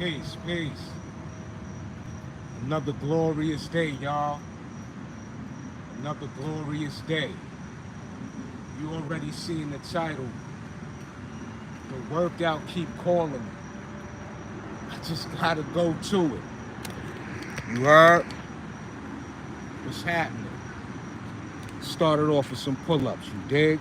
Peace, peace. Another glorious day, y'all. Another glorious day. You already seen the title. The workout keep calling me. I just gotta go to it. You heard? What's happening? Started off with some pull-ups, you dig?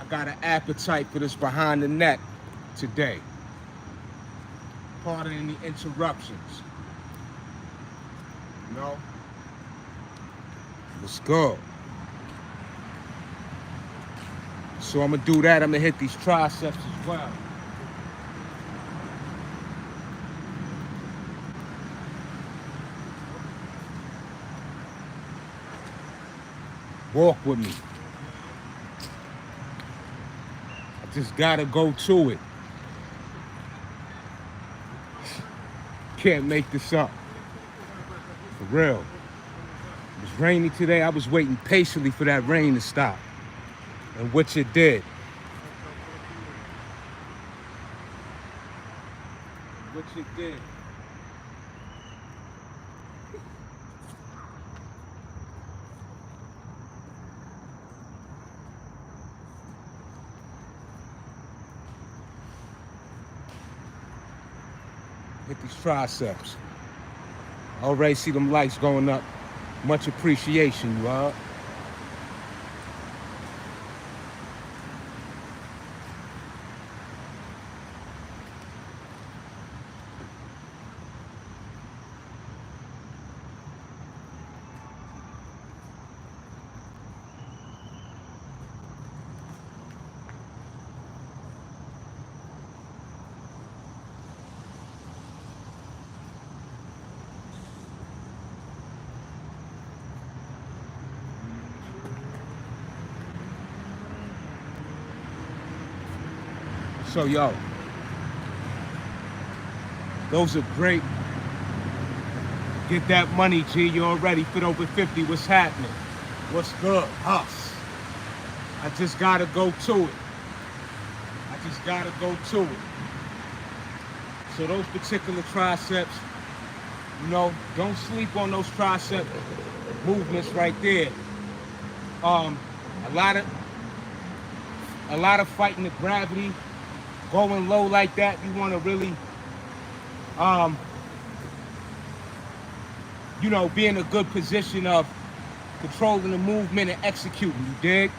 I got an appetite for this behind the neck today. Pardon any interruptions. You know? Let's go. So I'm gonna do that. I'm gonna hit these triceps as well. Walk with me. I just gotta go to it. Can't make this up. For real. It was rainy today. I was waiting patiently for that rain to stop. And which it did. Which it did. Hit these triceps. Already see them lights going up. Much appreciation, you are. So, yo, those are great. Get that money, G. You already fit over 50. What's happening? What's good? Us. I just gotta go to it. I just gotta go to it. So those particular triceps, you know, don't sleep on those tricep movements right there. A lot of fighting the gravity. Going low like that, you want to really, you know, be in a good position of controlling the movement and executing, you dig?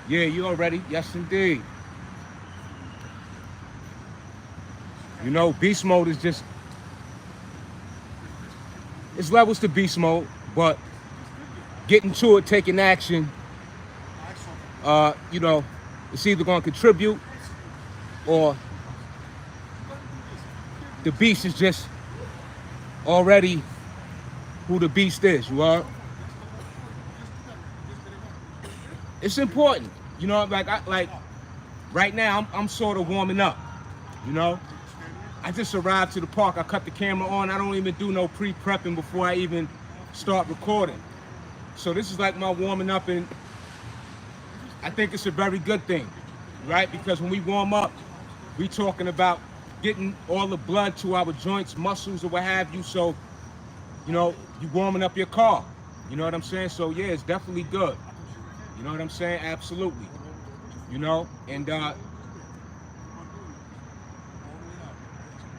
Yeah, you already, yes indeed. You know, beast mode is just, it's levels to beast mode, but getting to it, taking action, you know, it's either going to contribute or the beast is just already who the beast is, you are? It's important, you know, like right now I'm sort of warming up, you know? I just arrived to the park, I cut the camera on, I don't even do no pre-prepping before I even start recording. So this is like my warming up, and I think it's a very good thing, right? Because when we warm up, we talking about getting all the blood to our joints, muscles, or what have you. So, you know, you warming up your car. You know what I'm saying? So yeah, it's definitely good. You know what I'm saying? Absolutely. You know, and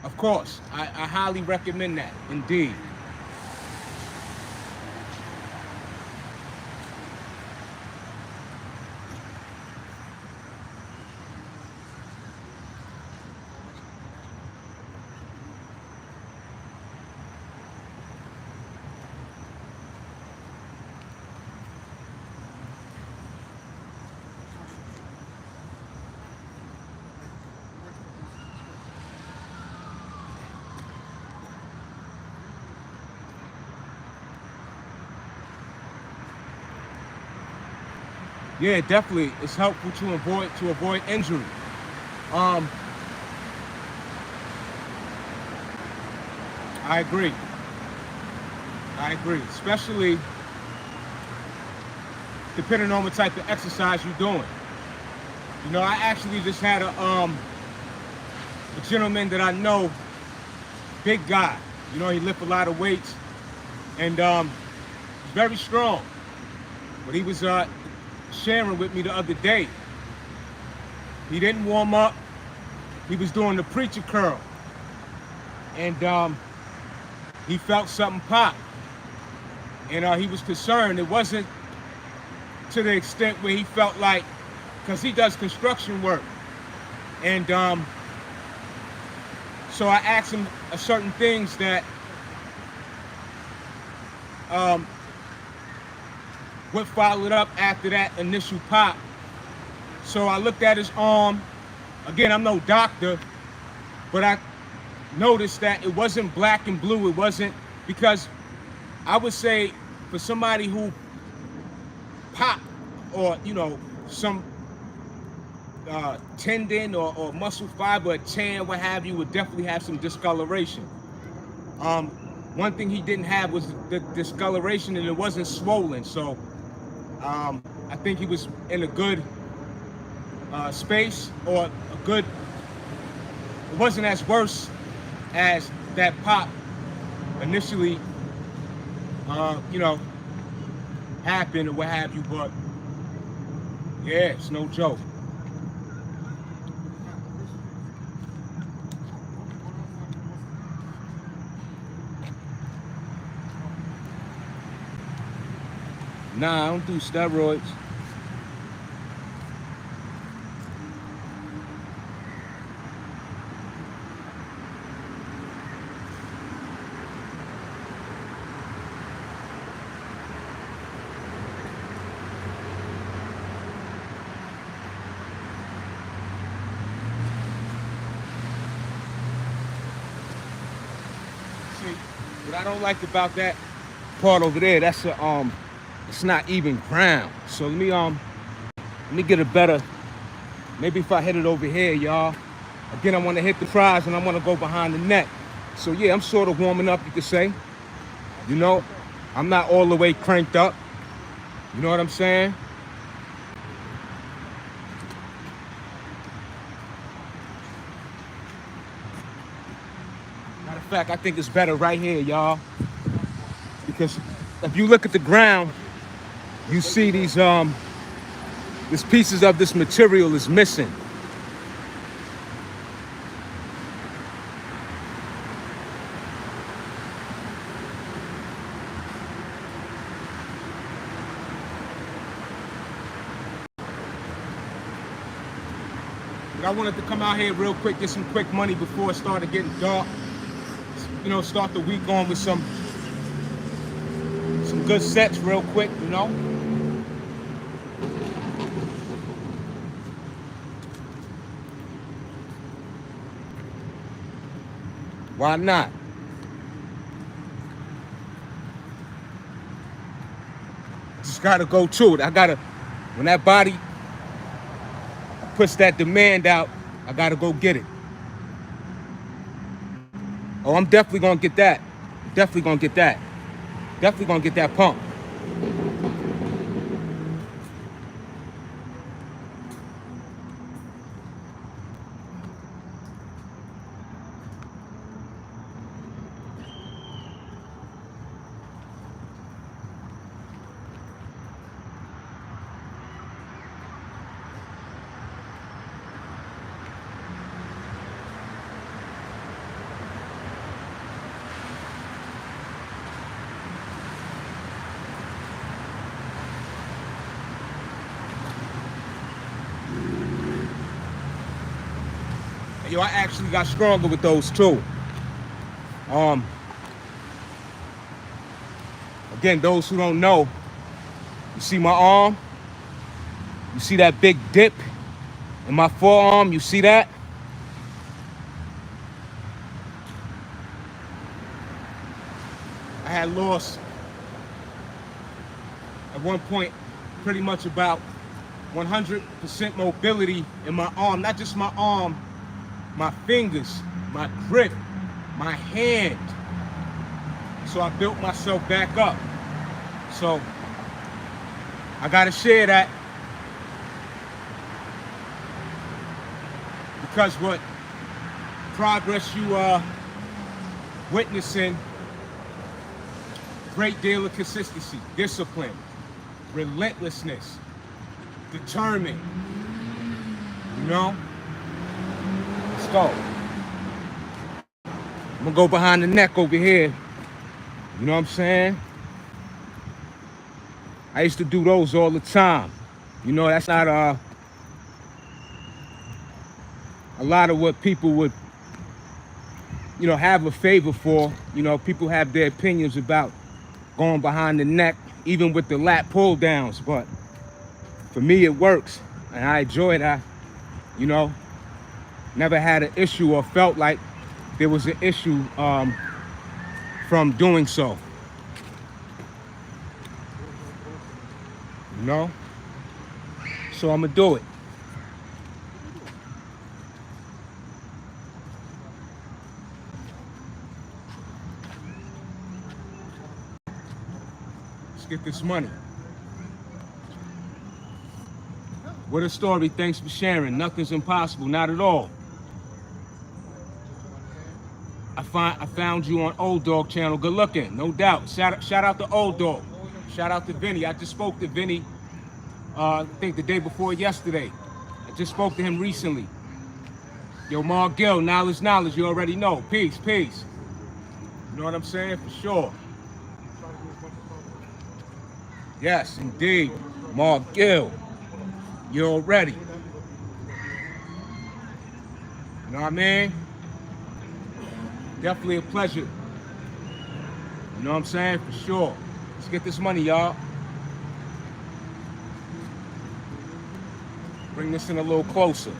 of course, I highly recommend that, indeed. Yeah, definitely. It's helpful to avoid injury. Um, I agree. I agree, especially depending on what type of exercise you're doing. You know, I actually just had a gentleman that I know, big guy. You know, he lift a lot of weights and very strong. But he was sharing with me the other day. He didn't warm up. He was doing the preacher curl, and he felt something pop, and he was concerned. It wasn't to the extent where he felt like, because he does construction work, and so I asked him certain things that what followed up after that initial pop. So I looked at his arm. Again, I'm no doctor, but I noticed that it wasn't black and blue. It wasn't, because I would say for somebody who popped, or you know, some tendon or muscle fiber, tan, what have you, would definitely have some discoloration. One thing he didn't have was the discoloration, and it wasn't swollen. So I think he was in a good space, or a good, it wasn't as worse as that pop initially, you know, happened or what have you. But yeah, it's no joke. Nah, I don't do steroids. See, what I don't like about that part over there, that's a it's not even ground. So let me get a better, maybe if I hit it over here, y'all. Again, I want to hit the prize and I want to go behind the net. So yeah, I'm sort of warming up, you could say. You know, I'm not all the way cranked up. You know what I'm saying? Matter of fact, I think it's better right here, y'all. Because if you look at the ground, you see these pieces of this material is missing. But I wanted to come out here real quick, get some quick money before it started getting dark. You know, start the week on with some good sets real quick, you know. Why not? Just gotta go to it. When that body puts that demand out, I gotta go get it. Oh, I'm definitely gonna get that. Definitely gonna get that. Definitely gonna get that pump. Yo, I actually got stronger with those too. Again, those who don't know, you see my arm? You see that big dip in my forearm? You see that? I had lost at one point pretty much about 100% mobility in my arm, not just my arm, my fingers, my grip, my hand. So I built myself back up. So I gotta share that, because what progress you are witnessing, great deal of consistency, discipline, relentlessness, determined. You know? Let's go. I'm gonna go behind the neck over here. You know what I'm saying? I used to do those all the time. You know, that's not a lot of what people would, you know, have a favor for. You know, people have their opinions about going behind the neck, even with the lat pull downs. But for me, it works, and I enjoy it. You know, never had an issue or felt like there was an issue from doing so. You know? So I'm gonna do it. Let's get this money. What a story. Thanks for sharing. Nothing's impossible. Not at all. I found you on Old Dog channel. Good looking, no doubt. Shout out to Old Dog. Shout out to Vinny. I just spoke to Vinny, I think the day before yesterday. I just spoke to him recently. Yo, Mark Gill, knowledge, you already know. Peace. You know what I'm saying? For sure. Yes, indeed. Mark Gill, you're already. You know what I mean? Definitely a pleasure. You know what I'm saying? For sure. Let's get this money, y'all. Bring this in a little closer.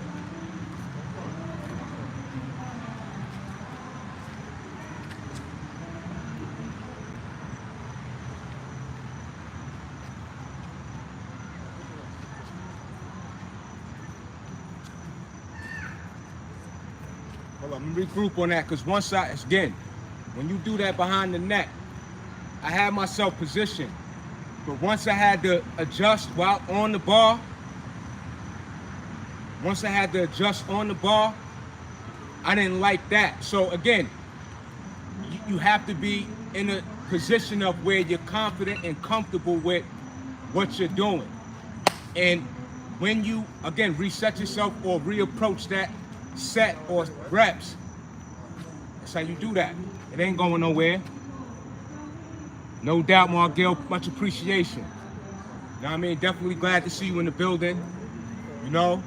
Hold on, let me regroup on that, because once again, when you do that behind the neck, I had myself positioned, but once I had to adjust while on the bar, I didn't like that. So again, you have to be in a position of where you're confident and comfortable with what you're doing. And when you, again, reset yourself or reapproach that set or reps, that's how you do that. It ain't going nowhere. No doubt, Mark Gill, much appreciation. You know what I mean? Definitely glad to see you in the building. You know?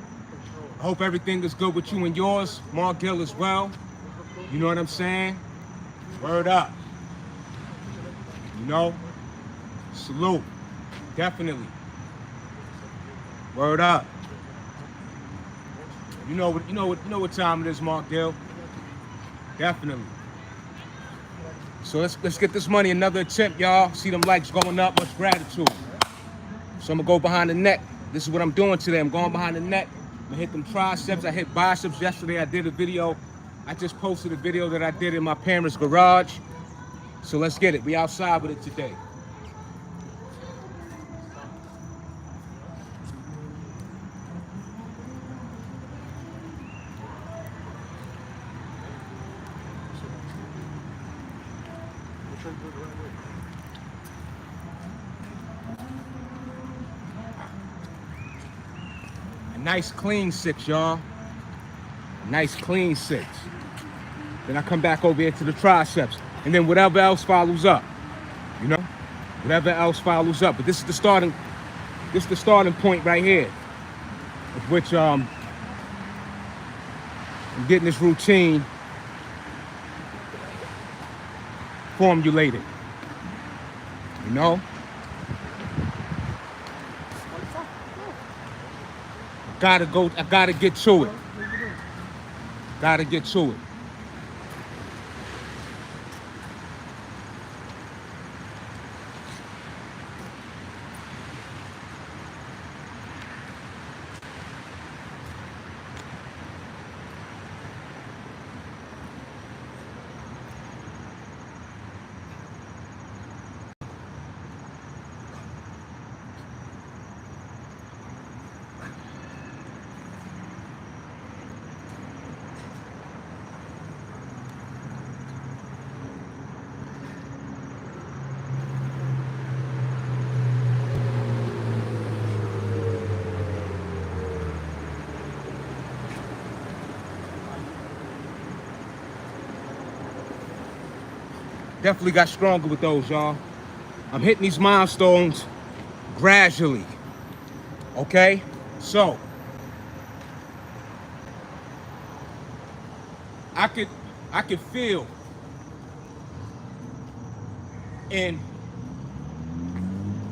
I hope everything is good with you and yours, Mark Gill as well. You know what I'm saying? Word up. You know? Salute. Definitely. Word up. You know what time it is, Mark Gill. Definitely. So let's get this money. Another attempt, y'all. See them likes going up. Much gratitude. So I'm gonna go behind the neck. This is what I'm doing today. I'm going behind the neck. I'm gonna hit them triceps. I hit biceps yesterday. I did a video. I just posted a video that I did in my parents' garage. So let's get it. We outside with it today. A nice clean 6, y'all. A nice clean 6. Then I come back over here to the triceps. And then whatever else follows up. You know? Whatever else follows up. But this is the starting point right here. Of which I'm getting this routine formulated. You know? I gotta get to it. Gotta get to it. Definitely got stronger with those, y'all. I'm hitting these milestones gradually. Okay? So, I could feel in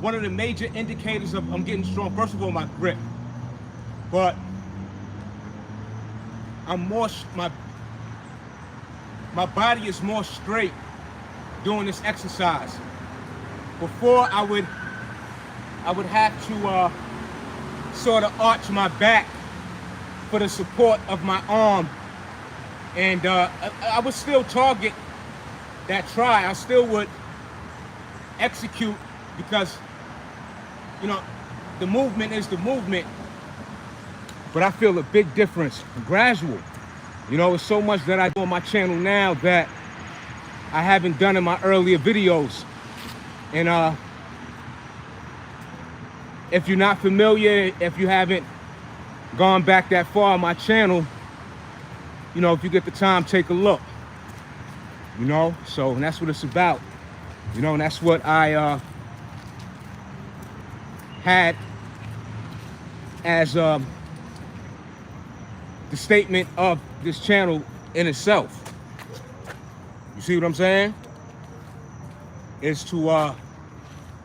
one of the major indicators of I'm getting strong. First of all, my grip. But I'm more, my body is more straight doing this exercise. Before I would have to sort of arch my back for the support of my arm, and I would still target that try. I still would execute because, you know, the movement is the movement, but I feel a big difference, gradual. You know, it's so much that I do on my channel now that I haven't done in my earlier videos. And if you're not familiar, if you haven't gone back that far on my channel, you know, if you get the time, take a look. You know, so and that's what it's about. You know, and that's what I had as the statement of this channel in itself. You see what I'm saying? Is to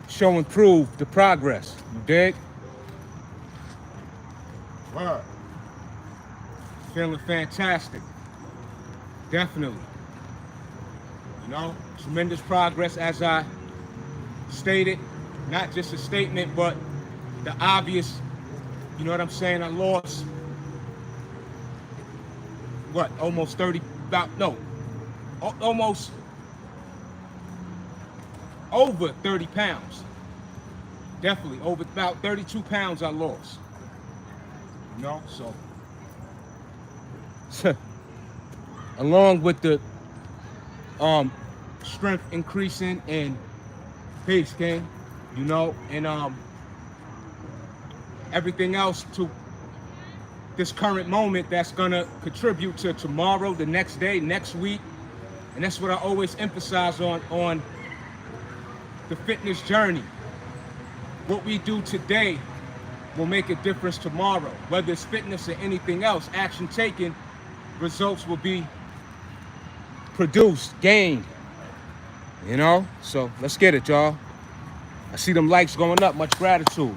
show and prove the progress. You dig? Word. Feeling fantastic. Definitely. You know, tremendous progress, as I stated. Not just a statement, but the obvious. You know what I'm saying? I lost, what, almost 30, almost over 30 pounds. Definitely, over about 32 pounds I lost. You know, so along with the strength increasing and pace, King, you know, and everything else to this current moment that's gonna contribute to tomorrow, the next day, next week. And that's what I always emphasize on the fitness journey. What we do today will make a difference tomorrow. Whether it's fitness or anything else, action taken, results will be produced, gained. You know? So let's get it, y'all. I see them likes going up. Much gratitude.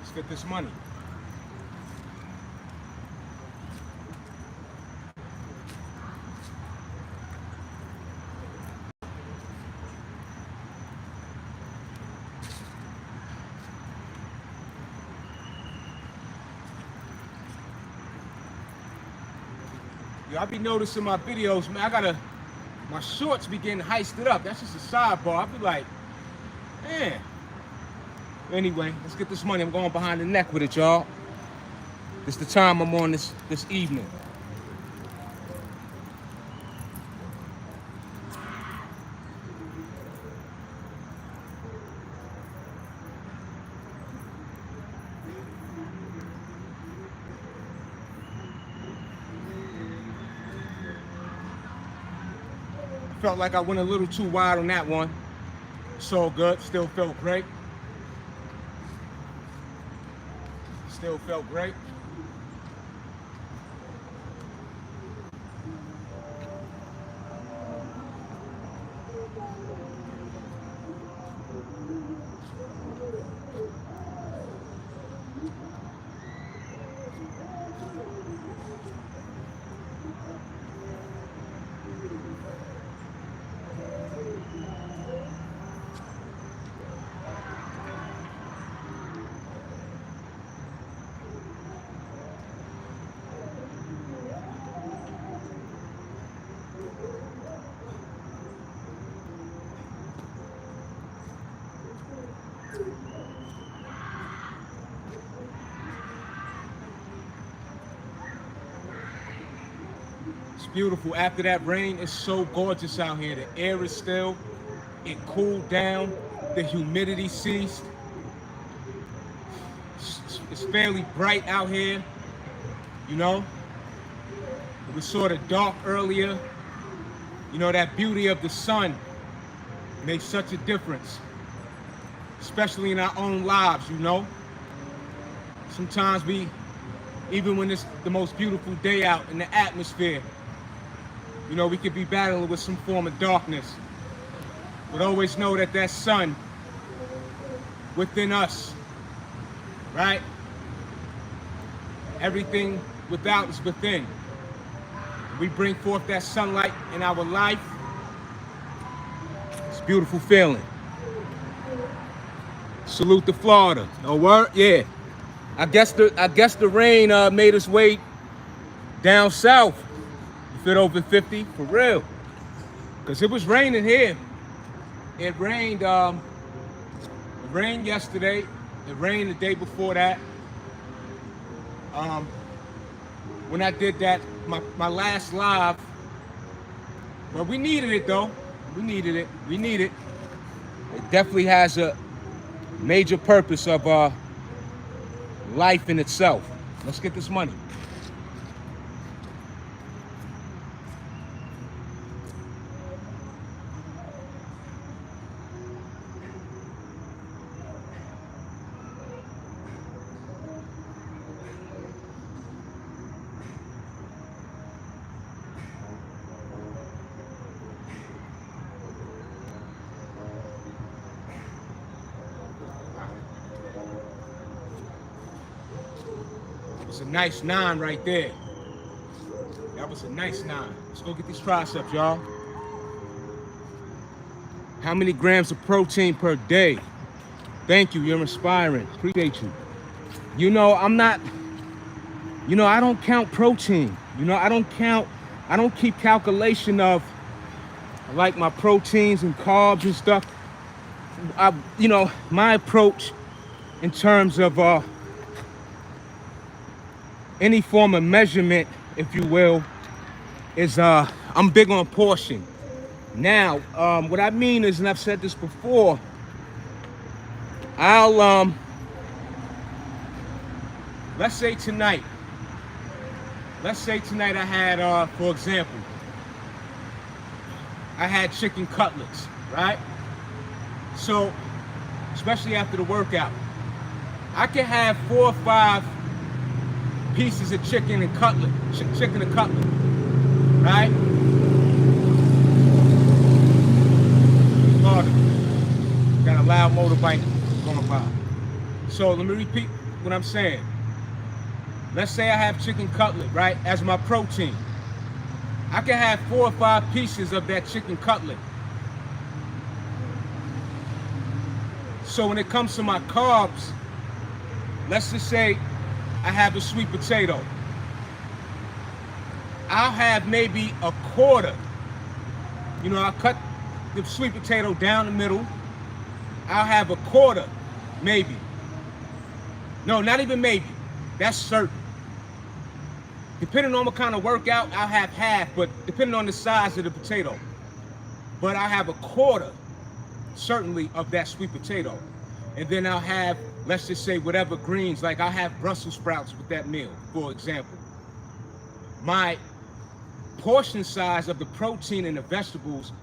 Let's get this money. I be noticing my videos, man, my shorts be getting heisted up. That's just a sidebar. I be like, man. Anyway, let's get this money. I'm going behind the neck with it, y'all. This the time I'm on this evening. Felt like I went a little too wide on that one. So good. Still felt great. Still felt great. It's beautiful. After that rain, it's so gorgeous out here. The air is still. It cooled down. The humidity ceased. It's fairly bright out here, you know. It was sort of dark earlier. You know, that beauty of the sun makes such a difference, especially in our own lives, you know. Sometimes even when it's the most beautiful day out in the atmosphere, you know, we could be battling with some form of darkness. But always know that that sun within us, right? Everything without is within. We bring forth that sunlight in our life. It's a beautiful feeling. Salute to Florida. No word? Yeah. I guess the rain made its way down south. If it over 50, for real. Because it was raining here. It rained yesterday. It rained the day before that. When I did that, my last live, well, we needed it though. We needed it. We need it. It definitely has a major purpose of life in itself. Let's get this money. It's a nice 9 right there. That was a nice 9. Let's go get these triceps, y'all. How many grams of protein per day? Thank you, you're inspiring. Appreciate you. You know, I don't count protein. You know, I don't keep calculation of like my proteins and carbs and stuff. You know, my approach in terms of any form of measurement, if you will, is I'm big on portion. Now, what I mean is, and I've said this before, let's say tonight I had, for example, I had chicken cutlets, right? So, especially after the workout, I can have 4 or 5 pieces of chicken and cutlet, right? Florida, got a loud motorbike going by. So let me repeat what I'm saying. Let's say I have chicken cutlet, right, as my protein. I can have 4 or 5 pieces of that chicken cutlet. So when it comes to my carbs, let's just say I have a sweet potato. I'll have maybe a quarter. You know, I'll cut the sweet potato down the middle. I'll have a quarter, maybe. No, not even maybe. That's certain. Depending on what kind of workout, I'll have half, but depending on the size of the potato. But I'll have a quarter, certainly, of that sweet potato. And then I'll have, let's just say, whatever greens, like I'll have Brussels sprouts with that meal, for example. My portion size of the protein and the vegetables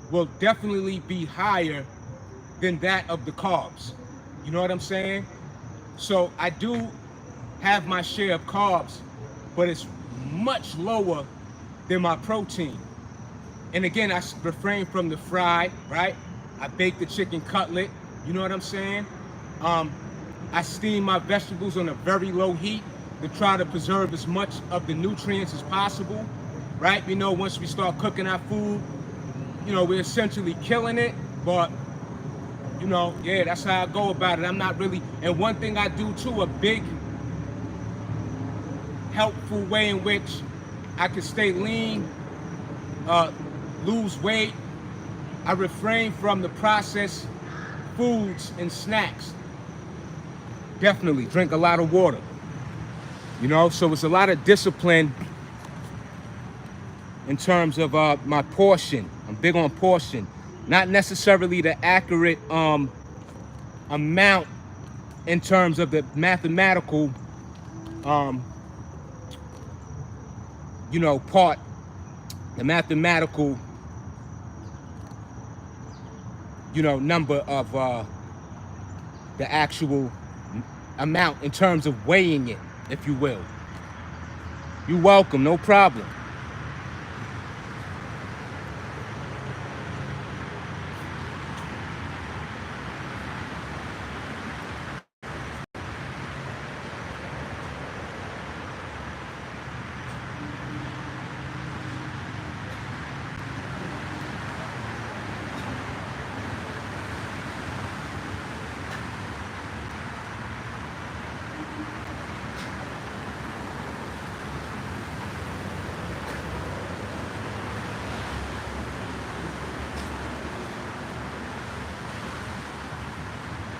will definitely be higher than that of the carbs. You know what I'm saying? So I do have my share of carbs, but it's much lower than my protein. And again, I refrain from the fried, right? I bake the chicken cutlet, you know what I'm saying? I steam my vegetables on a very low heat to try to preserve as much of the nutrients as possible, right? You know, once we start cooking our food, you know, we're essentially killing it, but you know, yeah, that's how I go about it. I'm not really, and one thing I do too, a big helpful way in which I can stay lean, lose weight, I refrain from the processed foods and snacks. Definitely drink a lot of water. You know, so it's a lot of discipline in terms of my portion. I'm big on portion. Not necessarily the accurate amount in terms of the mathematical, part, the mathematical, number of the actual amount in terms of weighing it, if you will. You're welcome, no problem.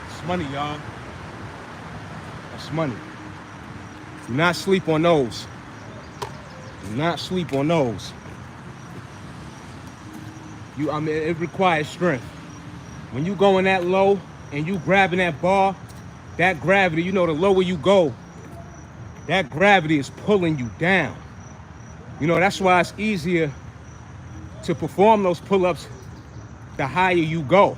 It's money, y'all. That's money. Do not sleep on those. Do not sleep on those. It requires strength. When you going that low and you grabbing that bar, that gravity, the lower you go, that gravity is pulling you down. That's why it's easier to perform those pull-ups the higher you go.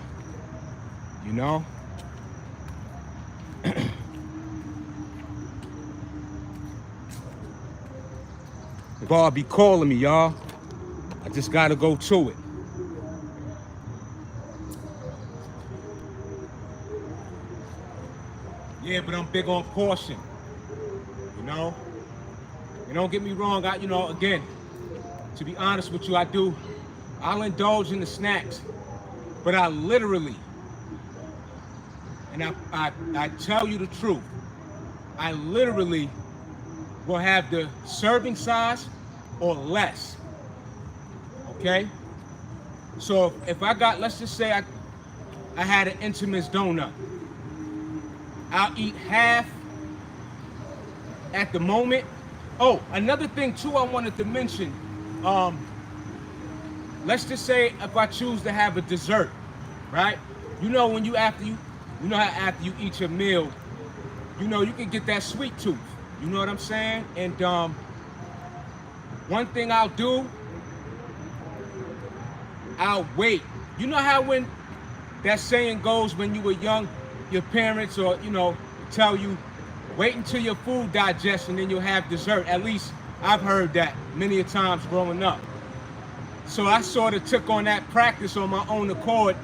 God be calling me, y'all. I just gotta go to it. Yeah, but I'm big on portion. And don't get me wrong, again, to be honest with you, I'll indulge in the snacks, but I literally, and I tell you the truth, I literally will have the serving size or less, okay? So if I got, let's just say I had an Intimus donut, I'll eat half at the moment. Oh, another thing too I wanted to mention, let's just say if I choose to have a dessert, right? After you eat your meal, you can get that sweet tooth. You know what I'm saying? And one thing I'll do, I'll wait. You know how when that saying goes, when you were young, your parents or tell you, wait until your food digests and then you'll have dessert. At least I've heard that many a times growing up. So I sort of took on that practice on my own accord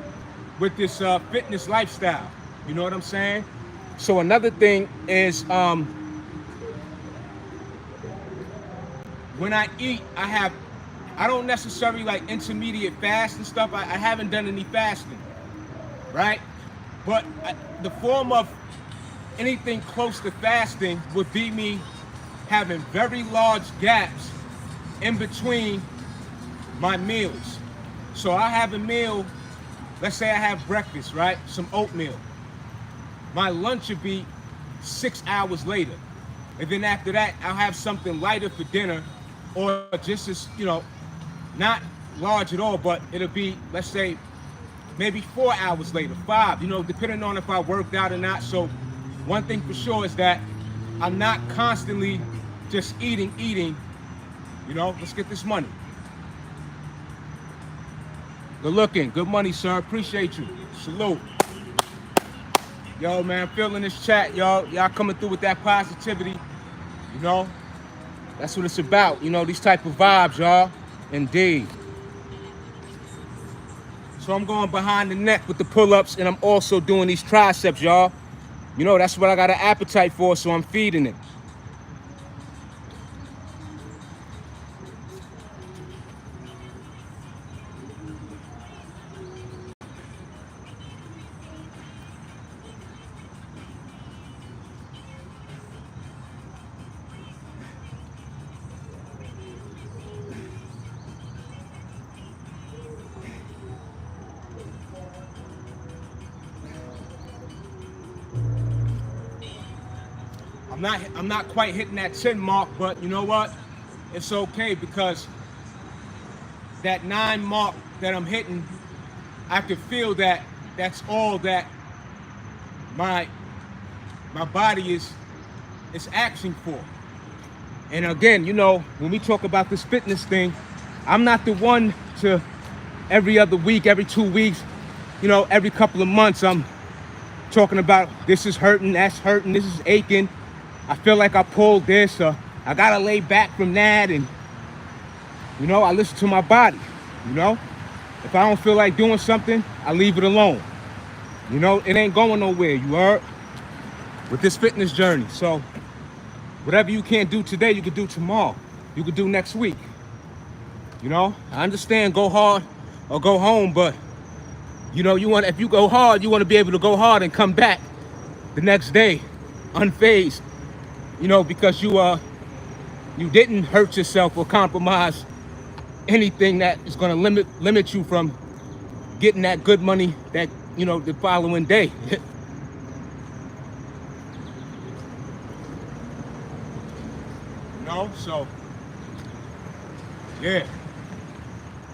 with this fitness lifestyle. You know what I'm saying? So another thing is, when I eat, I don't necessarily like intermediate fast and stuff. I haven't done any fasting, right? But the form of anything close to fasting would be me having very large gaps in between my meals. So I have a meal, let's say I have breakfast, right? Some oatmeal. My lunch would be 6 hours later. And then after that, I'll have something lighter for dinner, or just as, not large at all, but it'll be, let's say, maybe 4 hours later, 5, depending on if I worked out or not. So one thing for sure is that I'm not constantly just eating, let's get this money. Good looking, good money, sir. Appreciate you. Salute. Yo, man, feeling this chat, y'all. Y'all coming through with that positivity, That's what it's about, these type of vibes, y'all. Indeed. So I'm going behind the neck with the pull-ups, and I'm also doing these triceps, y'all. That's what I got an appetite for, so I'm feeding it. I'm not quite hitting that 10 mark, but you know what? It's okay, because that 9 mark that I'm hitting, I can feel that that's all that my my body is asking for. And again, you know, when we talk about this fitness thing, I'm not the one to every other week, every 2 weeks, you know, every couple of months, I'm talking about this is hurting, that's hurting, this is aching. I feel like I pulled this, or I gotta lay back from that. And, you know, I listen to my body, you know. If I don't feel like doing something, I leave it alone. You know, it ain't going nowhere, you heard? With this fitness journey. So, whatever you can't do today, you can do tomorrow. You can do next week. You know, I understand go hard or go home, but you know, if you go hard, you want to be able to go hard and come back the next day unfazed. You know, because you didn't hurt yourself or compromise anything that is going to limit you from getting that good money that, you know, the following day. You know, so yeah.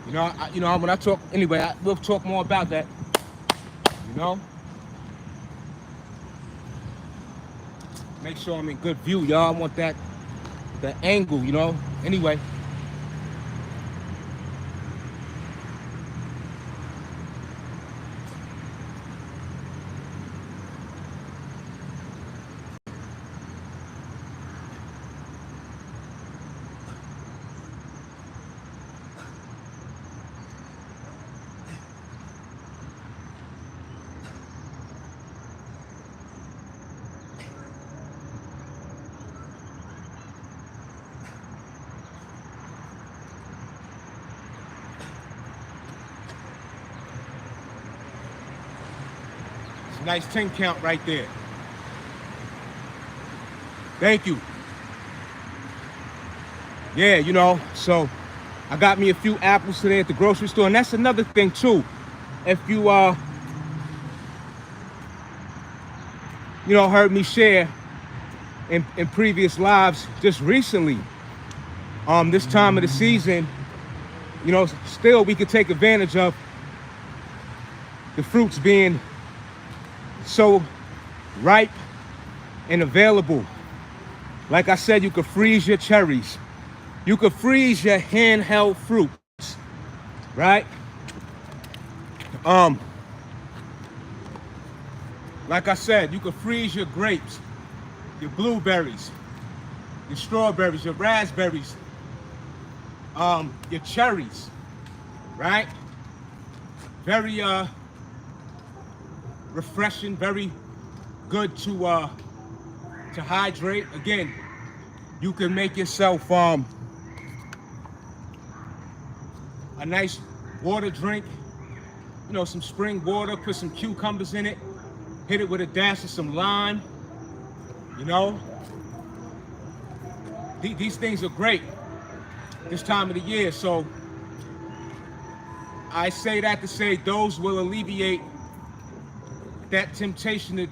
You know, when I talk anyway, we'll talk more about that. You know, make sure I'm in good view, y'all. I want the angle. You know. Anyway. Nice 10 count right there. Thank you. Yeah, you know, so I got me a few apples today at the grocery store. And that's another thing too. If you you know, heard me share in previous lives just recently, this time of the season, you know, still we could take advantage of the fruits being so ripe and available. Like I said, you could freeze your cherries. You could freeze your handheld fruits, right? Like I said, you could freeze your grapes, your blueberries, your strawberries, your raspberries, your cherries, right? Very refreshing, very good to hydrate. Again, you can make yourself a nice water drink, you know, some spring water, put some cucumbers in it, hit it with a dash of some lime. You know, these things are great this time of the year. So I say that to say those will alleviate that temptation to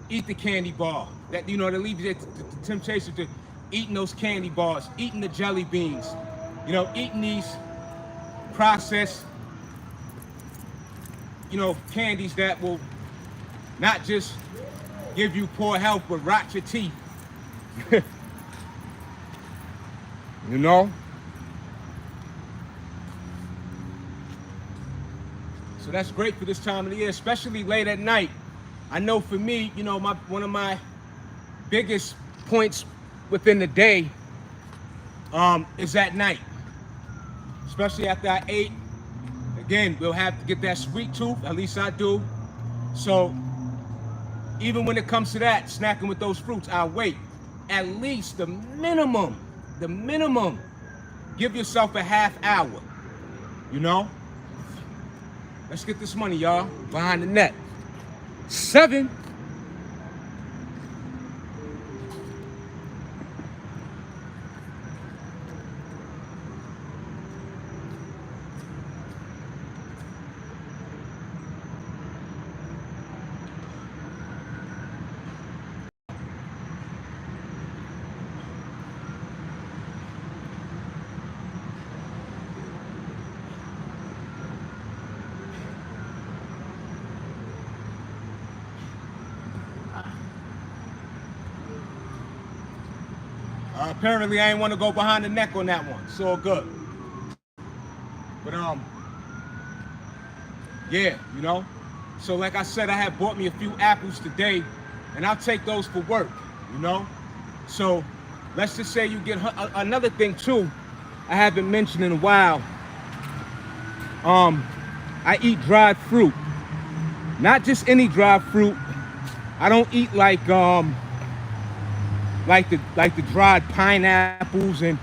eat the candy bar. That, you know, to alleviate the temptation to eating those candy bars, eating the jelly beans, you know, eating these processed, you know, candies that will not just give you poor health, but rot your teeth. You know? So that's great for this time of the year, especially late at night. I know for me, you know, one of my biggest points within the day is at night. Especially after I ate. Again, we'll have to get that sweet tooth, at least I do. So even when it comes to that, snacking with those fruits, I'll wait. At least the minimum, give yourself a half hour, you know? Let's get this money, y'all, behind the net. 7. Apparently, I ain't want to go behind the neck on that one. It's all good. But yeah, you know. So like I said, I had bought me a few apples today, and I'll take those for work. You know. So let's just say you get another thing too. I haven't mentioned in a while. I eat dried fruit. Not just any dried fruit. I don't eat like the dried pineapples, and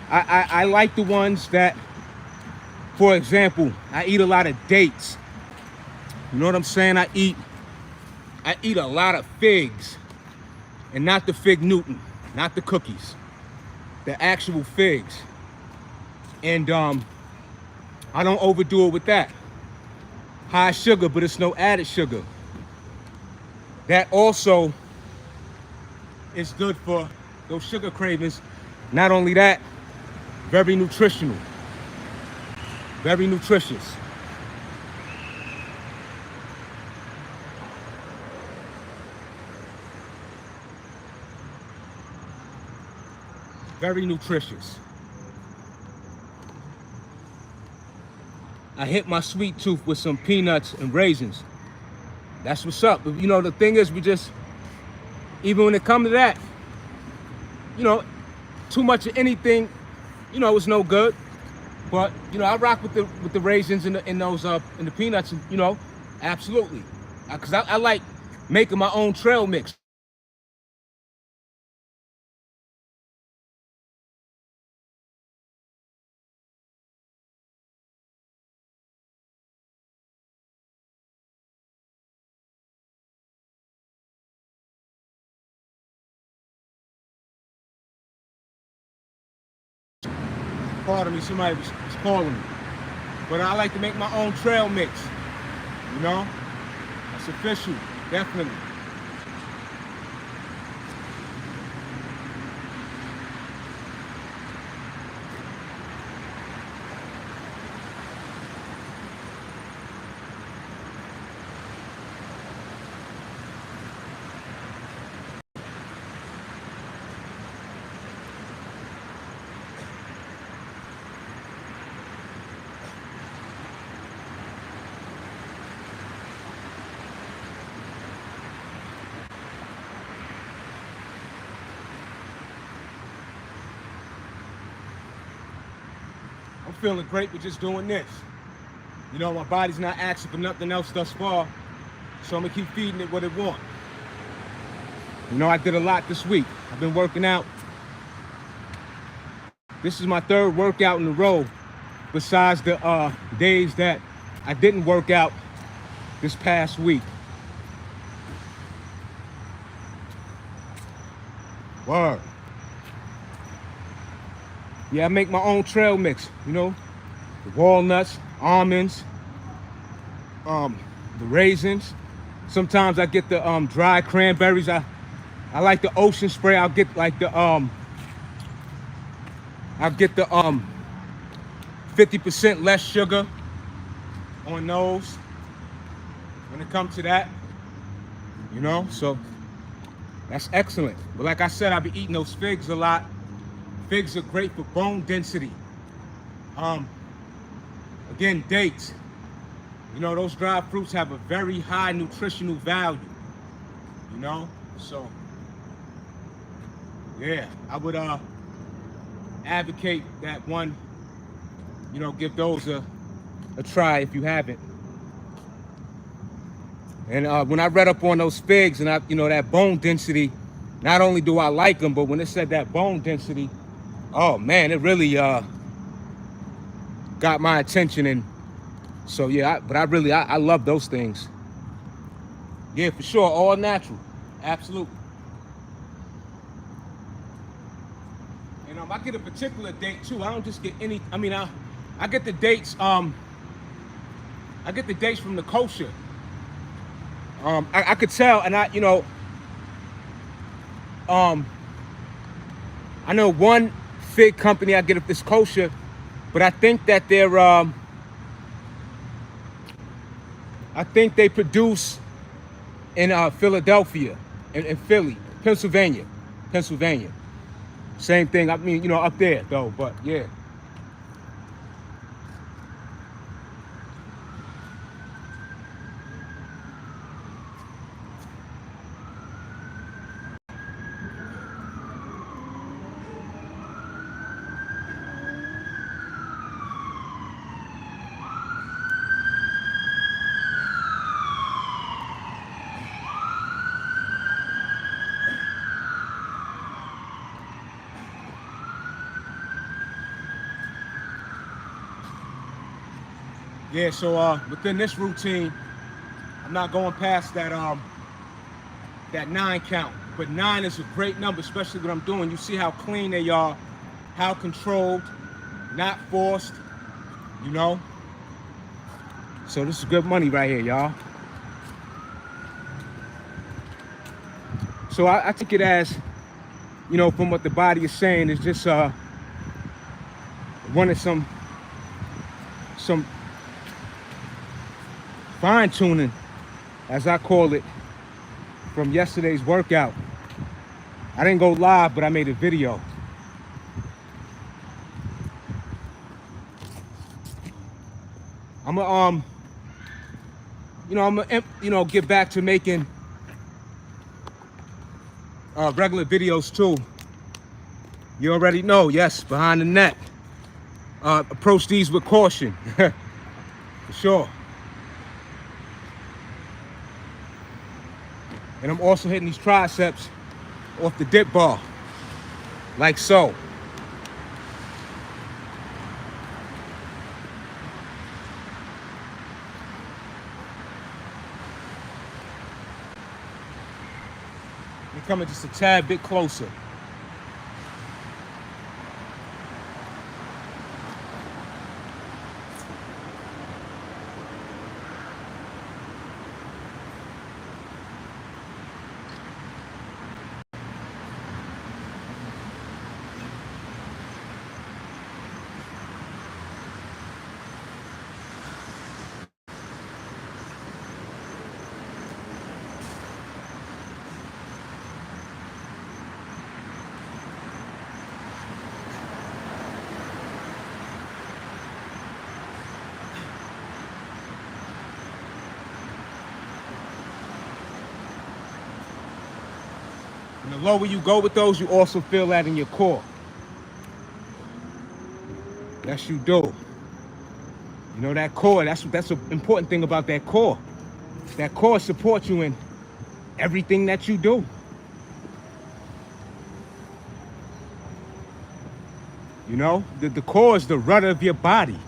I like the ones that, for example, I eat a lot of dates. You know what I'm saying? I eat a lot of figs, and not the fig Newton, not the cookies, the actual figs. And I don't overdo it with that. High sugar, but it's no added sugar. That also is good for those sugar cravings. Not only that, very nutritional, very nutritious. Very nutritious. I hit my sweet tooth with some peanuts and raisins. That's what's up. But you know, the thing is, even when it comes to that, you know, too much of anything, you know, it's no good. But you know, I rock with the raisins and the peanuts, and you know, absolutely, because I like making my own trail mix. Pardon me, somebody was calling me. But I like to make my own trail mix. You know? That's official, definitely. I'm feeling great with just doing this. You know, my body's not asking for nothing else thus far, so I'm gonna keep feeding it what it wants. You know, I did a lot this week. I've been working out. This is my third workout in a row, besides the days that I didn't work out this past week. Word. Yeah, I make my own trail mix, you know, the walnuts, almonds, the raisins. Sometimes I get the dried cranberries. I like the ocean spray. I'll get like the 50% less sugar on those when it comes to that, you know, so that's excellent. But like I said, I'll be eating those figs a lot. Figs are great for bone density. Again, dates. You know, those dried fruits have a very high nutritional value. You know, so yeah, I would advocate that one. You know, give those a try if you haven't. And when I read up on those figs and you know, that bone density, not only do I like them, but when it said that bone density, oh man, it really got my attention. And so yeah, I love those things. Yeah, for sure, all natural, absolutely. And I get a particular date too. I don't just get any. I mean, I get the dates. I get the dates from the kosher. I could tell, and I know one fig company I get if it's kosher, but I think that I think they produce in Philadelphia, in Philly, Pennsylvania. Same thing. I mean, you know, up there though. But yeah. Yeah, so within this routine, I'm not going past that 9 count. But 9 is a great number, especially what I'm doing. You see how clean they are, how controlled, not forced, you know? So this is good money right here, y'all. So I take it as, you know, from what the body is saying, is just running some fine tuning, as I call it, from yesterday's workout. I didn't go live, but I made a video. I'm gonna get back to making regular videos too. You already know, yes, behind the net. Approach these with caution, for sure. And I'm also hitting these triceps off the dip bar, like so. We're coming just a tad bit closer. And the lower you go with those, you also feel that in your core. Yes, you do. You know, that core, that's an important thing about that core. That core supports you in everything that you do. You know, the core is the rudder of your body.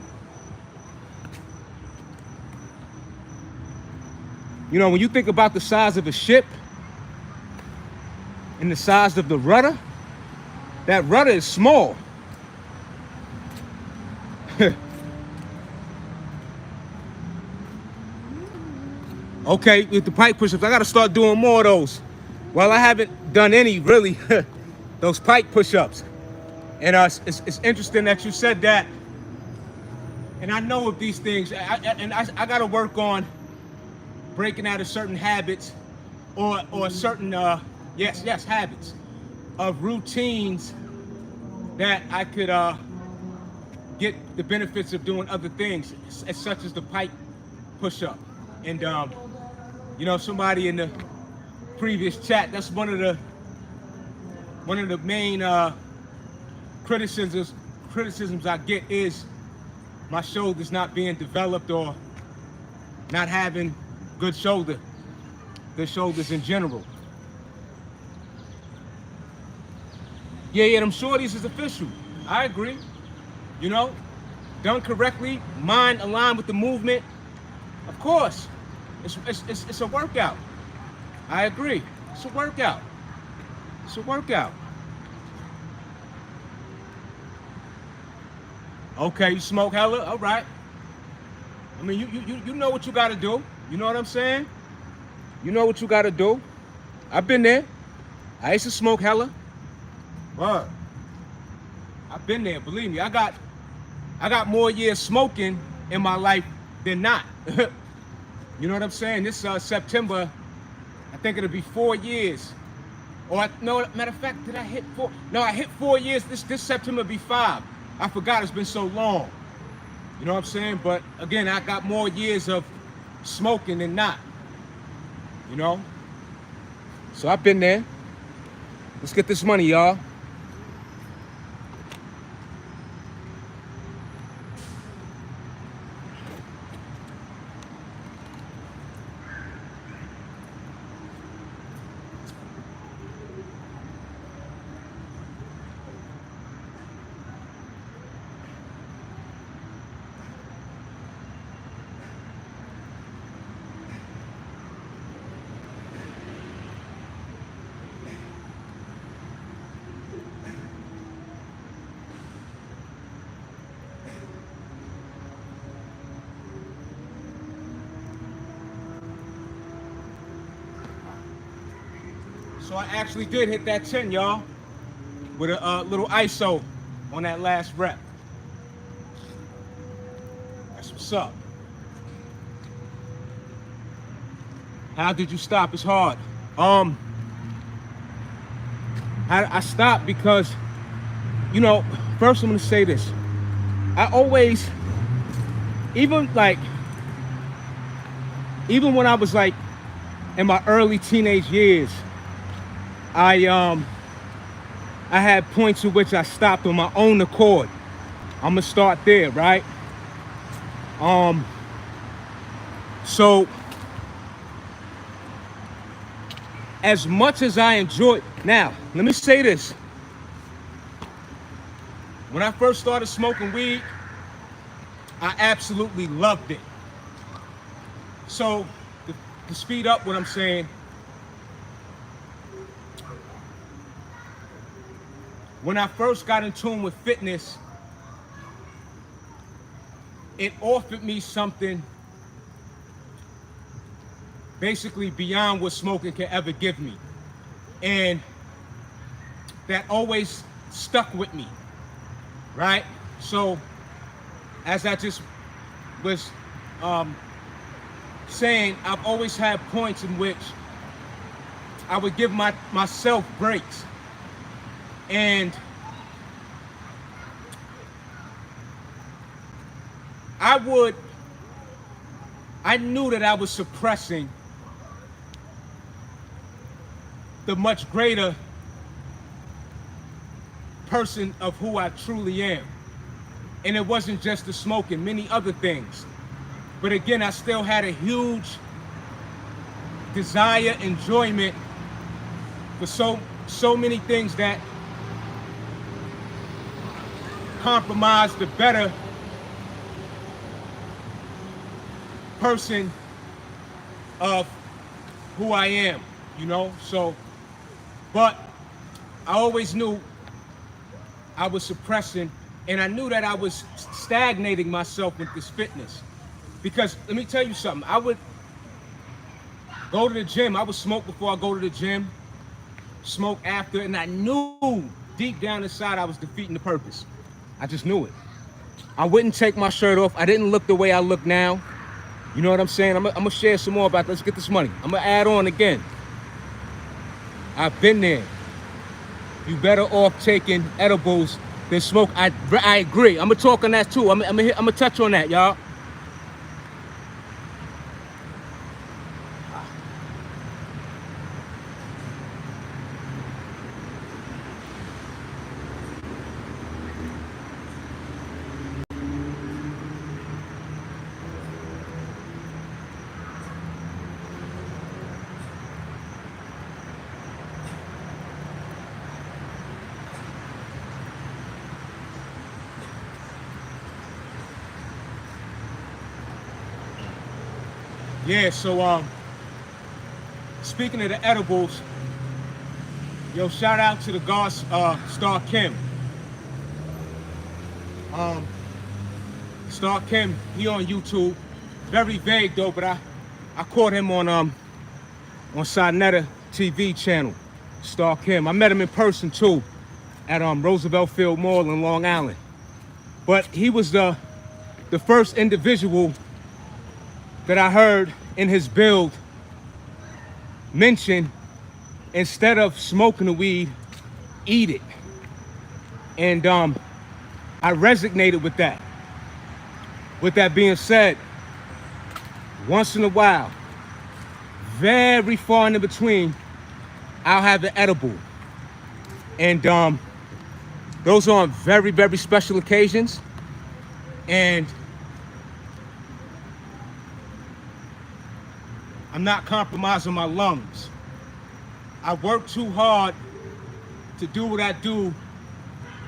You know, when you think about the size of a ship and the size of the rudder, that rudder is small. Okay, with the pike push-ups, I gotta start doing more of those. Well, I haven't done any, really, those pike push-ups. And it's interesting that you said that. And I know of these things, I gotta work on breaking out of certain habits or certain, habits of routines that I could get the benefits of doing other things, such as the pike push-up. And you know, somebody in the previous chat, that's one of the main criticisms I get is my shoulders not being developed or not having good shoulders in general. Yeah, them shorties is official. I agree. You know, done correctly, mind aligned with the movement. Of course, it's a workout. I agree. It's a workout. It's a workout. Okay, you smoke hella? All right. I mean, you know what you got to do. You know what I'm saying? You know what you got to do. I've been there. I used to smoke hella. But I've been there. Believe me, I got more years smoking in my life than not. You know what I'm saying? This September, I think it'll be 4 years Or no, matter of fact, did I hit 4? No, I hit 4 years. This September be 5. I forgot, it's been so long. You know what I'm saying? But again, I got more years of smoking than not. You know? So I've been there. Let's get this money, y'all. So I actually did hit that 10, y'all, with a little ISO on that last rep. That's what's up. How did you stop? It's hard. I stopped because, you know, first I'm gonna say this. I always, even when I was like in my early teenage years, I had points at which I stopped on my own accord. I'm gonna start there, right? So as much as I enjoy, now let me say this. When I first started smoking weed, I absolutely loved it. So to speed up what I'm saying, when I first got in tune with fitness, it offered me something basically beyond what smoking can ever give me. And that always stuck with me, right? So as I just was saying, I've always had points in which I would give myself breaks. And I knew that I was suppressing the much greater person of who I truly am. And it wasn't just the smoking, many other things. But again, I still had a huge desire, enjoyment for so many things that compromise the better person of who I am, you know? So, but I always knew I was suppressing, and I knew that I was stagnating myself with this fitness. Because let me tell you something, I would go to the gym, I would smoke before I go to the gym, smoke after, and I knew deep down inside I was defeating the purpose. I just knew it. I wouldn't take my shirt off. I didn't look the way I look now. You know what I'm saying? I'm gonna share some more about this. Let's get this money. I'm gonna add on again. I've been there. You better off taking edibles than smoke. I agree. I'm gonna talk on that too. I'm gonna touch on that, y'all. Yeah, so speaking of the edibles, yo, shout out to the God Star Kim. Star Kim, he on YouTube. Very vague though, but I caught him on Sinetta TV channel. Star Kim. I met him in person too at Roosevelt Field Mall in Long Island. But he was the first individual that I heard in his build mention instead of smoking the weed, eat it. And I resonated with that. With that being said, once in a while, very far in between, I'll have an edible. And those are on very, very special occasions. And I'm not compromising my lungs. I work too hard to do what I do,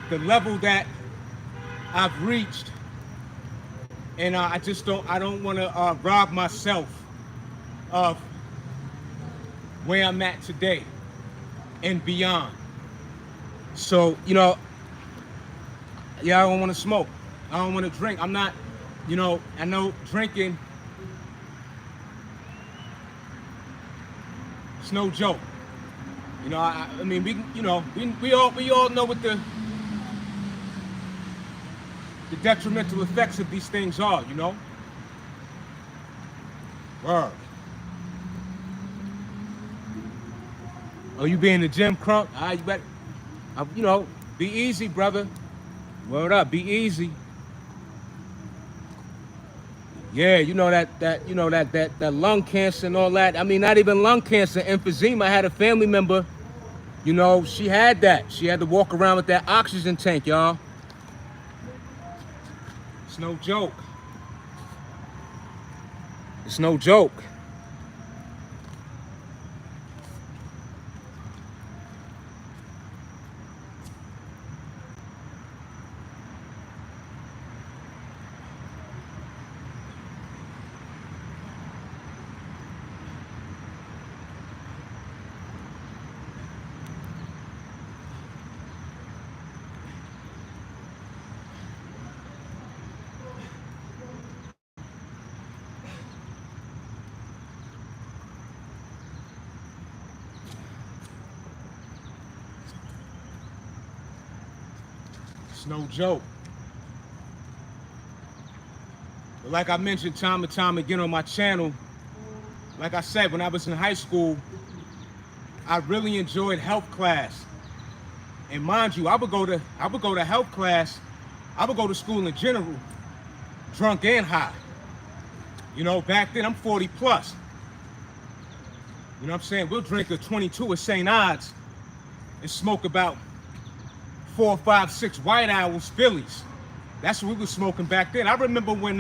the level that I've reached. And I don't want to rob myself of where I'm at today and beyond. So, you know, yeah, I don't want to smoke. I don't want to drink. I'm not, you know, I know drinking, it's no joke. You know, I mean, we all know what the detrimental effects of these things are, you know? Word. Oh, you be in the gym, Crunk? You better, you know, be easy, brother. Word up, be easy. Yeah, you know that lung cancer and all that. I mean, not even lung cancer, emphysema. I had a family member, you know, she had that. She had to walk around with that oxygen tank, y'all. It's no joke. It's no joke. It's no joke. But like I mentioned time and time again on my channel, like I said, when I was in high school, I really enjoyed health class. And mind you, I would go to health class, I would go to school in general, drunk and high. You know, back then I'm 40 plus. You know what I'm saying? We'll drink a 22 at St. Odds and smoke about 4, 5, 6 White Owls, Phillies. That's what we were smoking back then. I remember when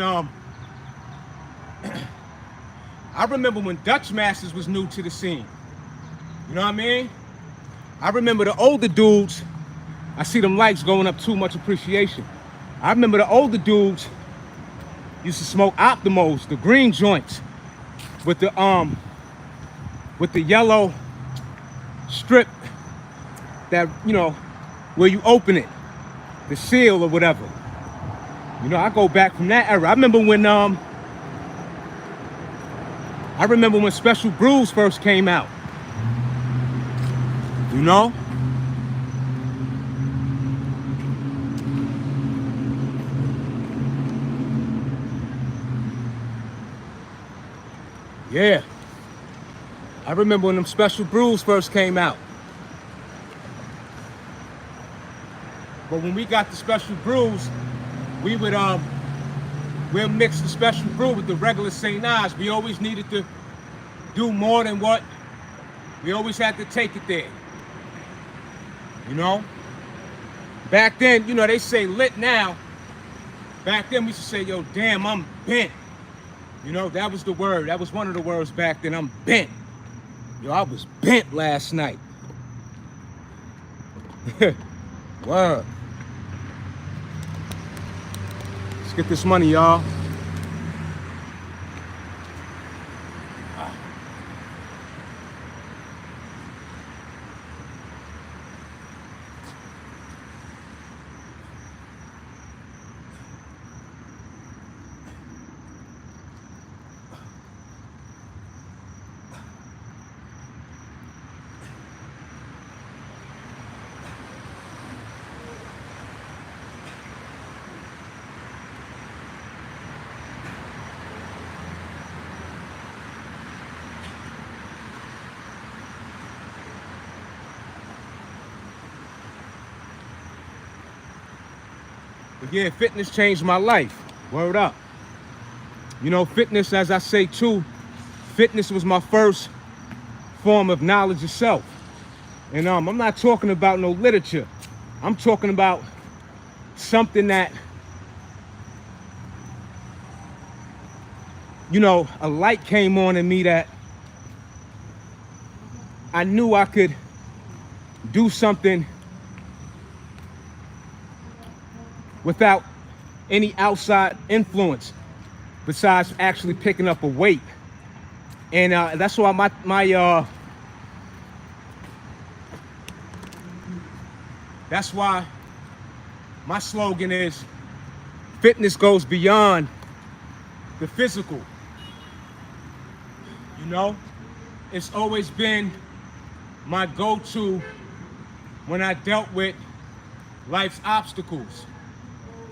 Dutch Masters was new to the scene. You know what I mean? I remember the older dudes, I see them likes going up too much appreciation. I remember the older dudes used to smoke Optimos, the green joints, with the yellow strip that, you know, where you open it, the seal or whatever. You know, I go back from that era. I remember when Special Brews first came out. You know? Yeah. I remember when them Special Brews first came out. But when we got the Special Brews, we'll mix the Special Brew with the regular St. Ives. We always needed to do more than what we always had to take it there. You know? Back then, you know, they say lit now. Back then we used to say, yo, damn, I'm bent. You know, that was the word. That was one of the words back then. I'm bent. Yo, I was bent last night. Word. Let's get this money, y'all. But yeah, fitness changed my life. Word up. You know, fitness, as I say too, fitness was my first form of knowledge of self. And I'm not talking about no literature. I'm talking about something that, you know, a light came on in me that I knew I could do something without any outside influence besides actually picking up a weight. And that's why that's why my slogan is fitness goes beyond the physical. You know, it's always been my go-to when I dealt with life's obstacles.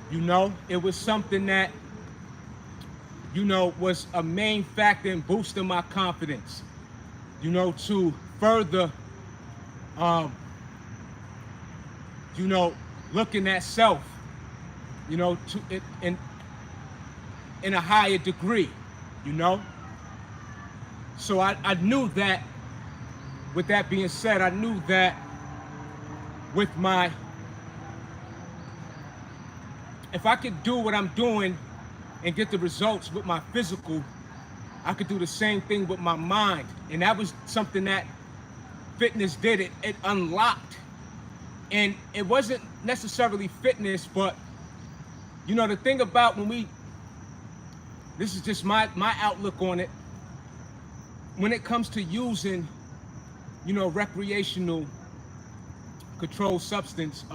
You know, it was something that, you know, was a main factor in boosting my confidence, you know, to further, you know, looking at self, you know, to it in a higher degree, you know. So I knew that, with that being said, I knew that with my, if I could do what I'm doing and get the results with my physical, I could do the same thing with my mind. And that was something that fitness did. It unlocked. And it wasn't necessarily fitness, but, you know, the thing about this is just my outlook on it. When it comes to using, you know, recreational controlled substance,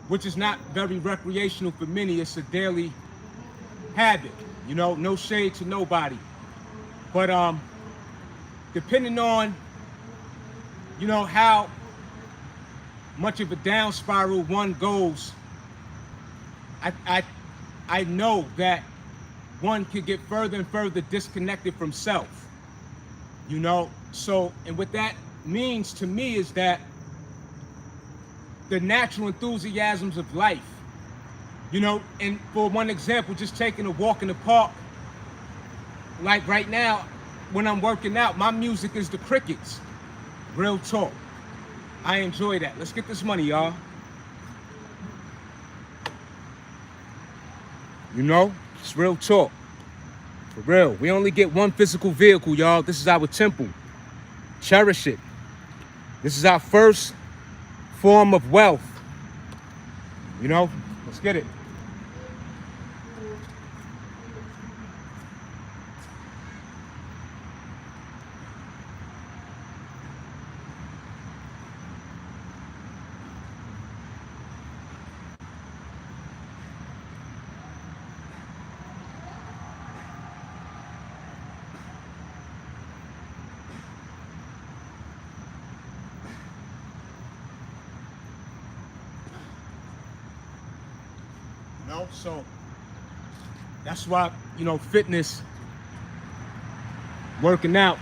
which is not very recreational for many, it's a daily habit, you know, no shade to nobody. But depending on, you know, how much of a down spiral one goes, I know that one could get further and further disconnected from self, you know. So, and what that means to me is that the natural enthusiasms of life, you know, and for one example, just taking a walk in the park, like right now, when I'm working out, my music is the crickets. Real talk. I enjoy that. Let's get this money, y'all. You know, it's real talk. For real. We only get one physical vehicle, y'all. This is our temple. Cherish it. This is our first form of wealth. You know, let's get it. You know, so that's why, you know, fitness, working out,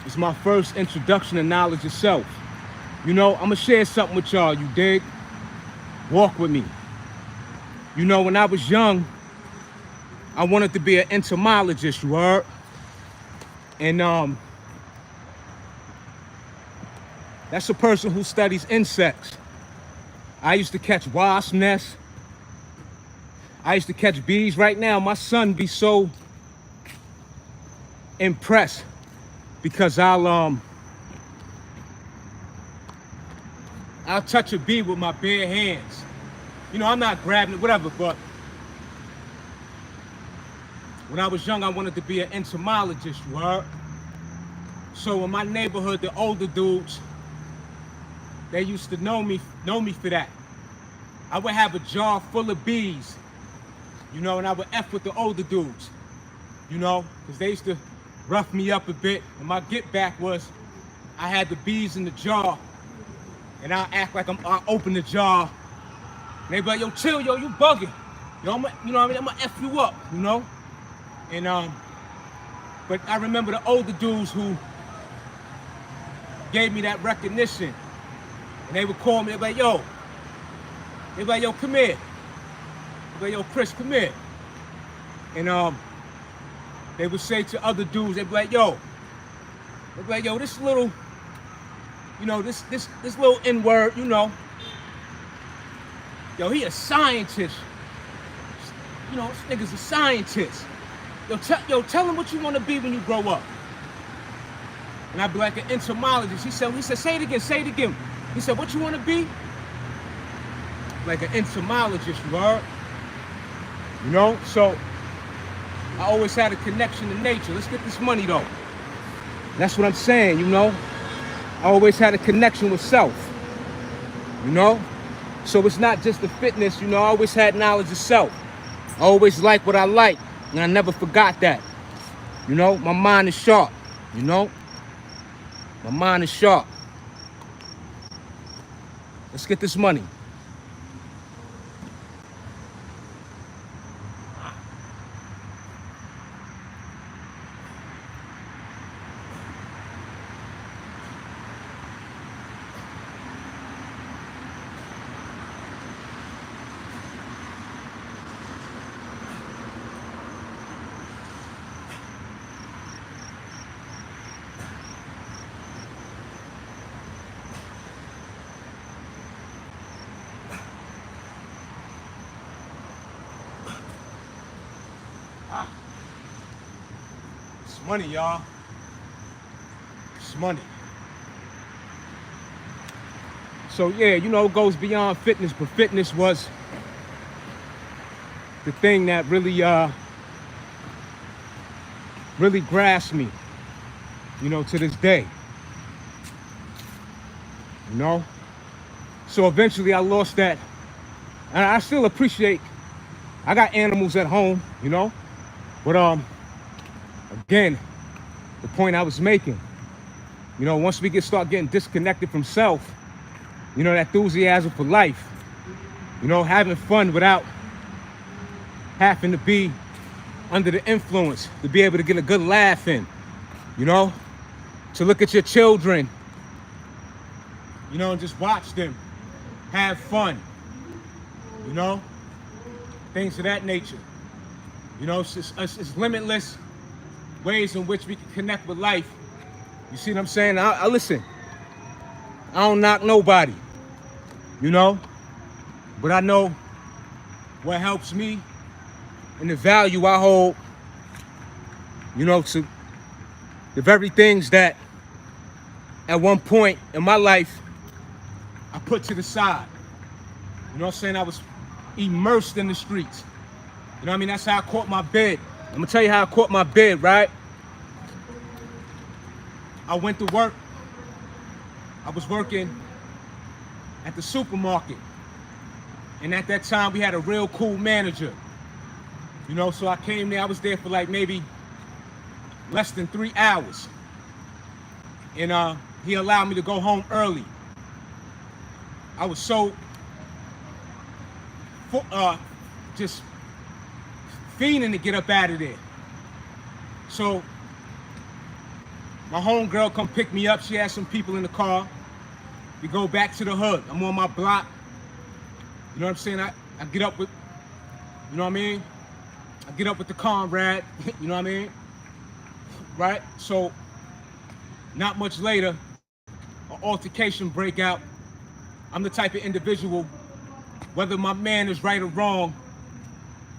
is my first introduction to knowledge of self. You know, I'm gonna share something with y'all, you dig? Walk with me. You know, when I was young, I wanted to be an entomologist, you heard? And that's a person who studies insects. I used to catch wasp nests. I used to catch bees. Right now, my son be so impressed because I'll touch a bee with my bare hands. You know, I'm not grabbing it, whatever, but when I was young, I wanted to be an entomologist, you heard? So in my neighborhood, the older dudes, they used to know me for that. I would have a jar full of bees, you know, and I would F with the older dudes, you know, because they used to rough me up a bit. And my get back was I had the bees in the jar, and I'll act like I'll open the jar, and they be like, yo, chill, yo, you bugging. Yo, you know what I mean? I'm gonna F you up, you know? And, but I remember the older dudes who gave me that recognition, and they would call me, they'd be like, yo, They be like, yo, come here. They be like, yo, Chris, come here. And they would say to other dudes, they'd be like, yo, this little, this little N-word, yo, he a scientist. This nigga's a scientist. Tell him what you want to be when you grow up. And I'd be like an entomologist. He said, say it again. He said, what you want to be? Like an entomologist, you heard? So I always had a connection to nature. Let's get this money though. That's what I'm saying, I always had a connection with self, So it's not just the fitness, I always had knowledge of self. I always liked what I like, and I never forgot that. My mind is sharp, My mind is sharp. Let's get this money. It's money, y'all. It's money. So yeah, it goes beyond fitness, but fitness was the thing that really grasped me, to this day. So eventually I lost that. And I still appreciate, I got animals at home, But again, the point I was making, once we start getting disconnected from self, that enthusiasm for life, having fun without having to be under the influence, to be able to get a good laugh in, to look at your children, and just watch them have fun, things of that nature. It's limitless ways in which we can connect with life. You see what I'm saying? I listen. I don't knock nobody, but I know what helps me and the value I hold, to the very things that at one point in my life I put to the side. I was immersed in the streets. That's how I caught my bed. I'm gonna tell you how I caught my bed, right? I went to work. I was working at the supermarket. And at that time, we had a real cool manager. So I came there, I was there for like maybe less than 3 hours. And he allowed me to go home early. I was so just fiending to get up out of there. So my homegirl come pick me up. She had some people in the car. We go back to the hood. I'm on my block. You know what I'm saying? I get up with, I get up with the comrade, Right? So not much later, an altercation break out. I'm the type of individual, whether my man is right or wrong,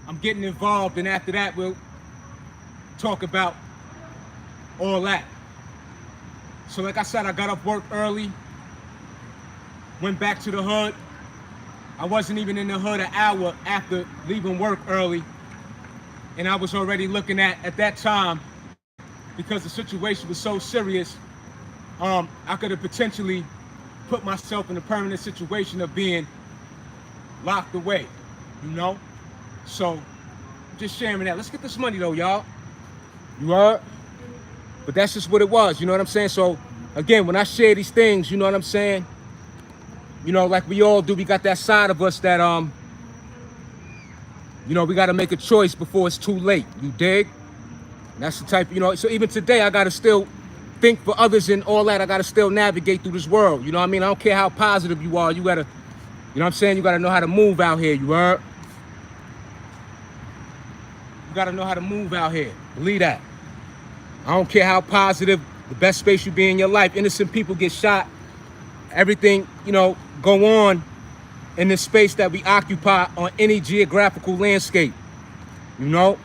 I'm getting involved, and after that, we'll talk about all that. So like I said, I got off work early, went back to the hood. I wasn't even in the hood an hour after leaving work early. And I was already looking at that time, because the situation was so serious, I could have potentially put myself in a permanent situation of being locked away, So, just sharing that. Let's get this money though, y'all. You heard? But that's just what it was, you know what I'm saying? So, again, when I share these things, you know what I'm saying? Like we all do, we got that side of us that, we got to make a choice before it's too late. You dig? And that's the type, so even today, I got to still think for others and all that. I got to still navigate through this world. You know what I mean? I don't care how positive you are. You got to You know what I'm saying? You gotta know how to move out here, you heard? You gotta know how to move out here. Believe that. I don't care how positive the best space you be in your life. Innocent people get shot. Everything, go on in this space that we occupy on any geographical landscape. You know?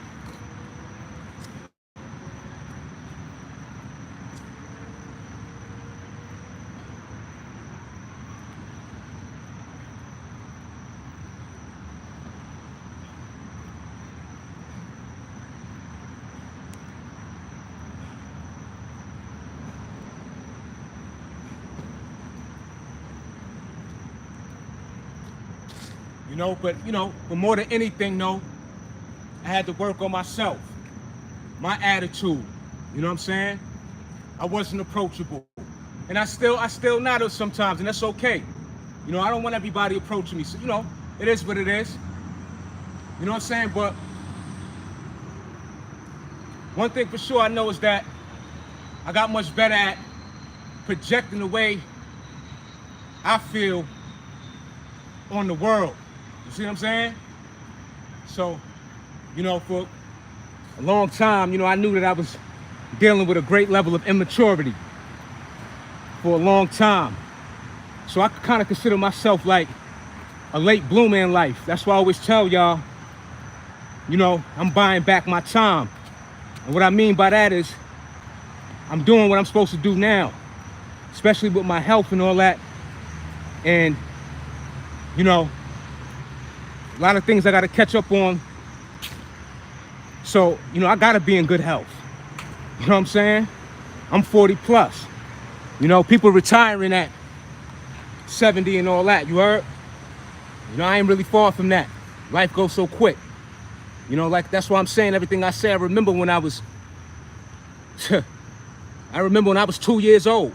But more than anything, I had to work on myself, my attitude. You know what I'm saying? I wasn't approachable. And I still not sometimes, and that's okay. I don't want everybody approaching me. So, it is what it is. You know what I'm saying? But one thing for sure I know is that I got much better at projecting the way I feel on the world. You see what I'm saying? So, for a long time, I knew that I was dealing with a great level of immaturity for a long time. So I kind of consider myself like a late bloomer in life. That's why I always tell y'all, I'm buying back my time. And what I mean by that is I'm doing what I'm supposed to do now, especially with my health and all that. And, a lot of things I got to catch up on. So, I got to be in good health. You know what I'm saying? I'm 40 plus. People retiring at 70 and all that. You heard? I ain't really far from that. Life goes so quick. That's why I'm saying everything I say. I remember when I was 2 years old.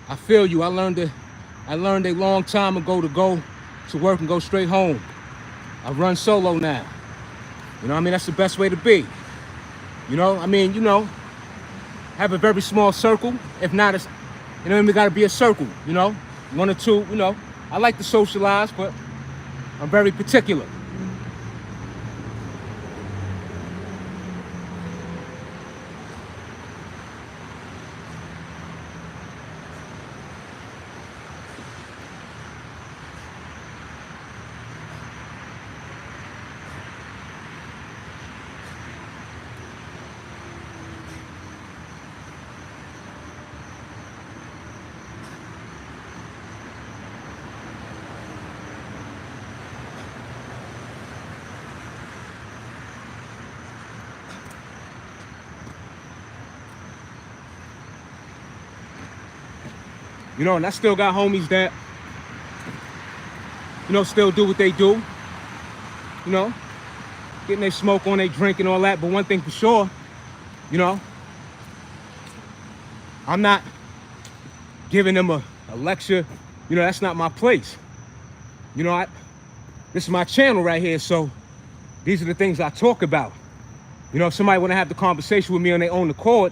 I feel you. I learned a long time ago to go to work and go straight home. I run solo now. That's the best way to be. Have a very small circle. If not, it's, it gotta be a circle, one or two, I like to socialize, but I'm very particular. And I still got homies that, still do what they do. Getting their smoke on, they drink and all that. But one thing for sure, I'm not giving them a lecture. That's not my place. This is my channel right here. So these are the things I talk about. If somebody want to have the conversation with me on their own accord,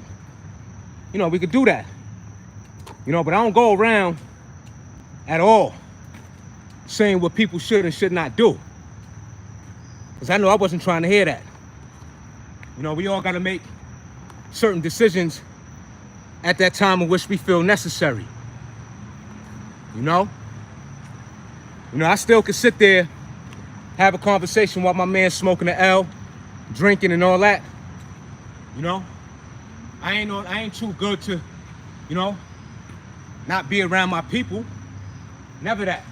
we could do that. But I don't go around at all saying what people should and should not do. Because I know I wasn't trying to hear that. We all got to make certain decisions at that time in which we feel necessary. I still can sit there, have a conversation while my man's smoking the L, drinking and all that. I ain't too good to, not be around my people. Never that.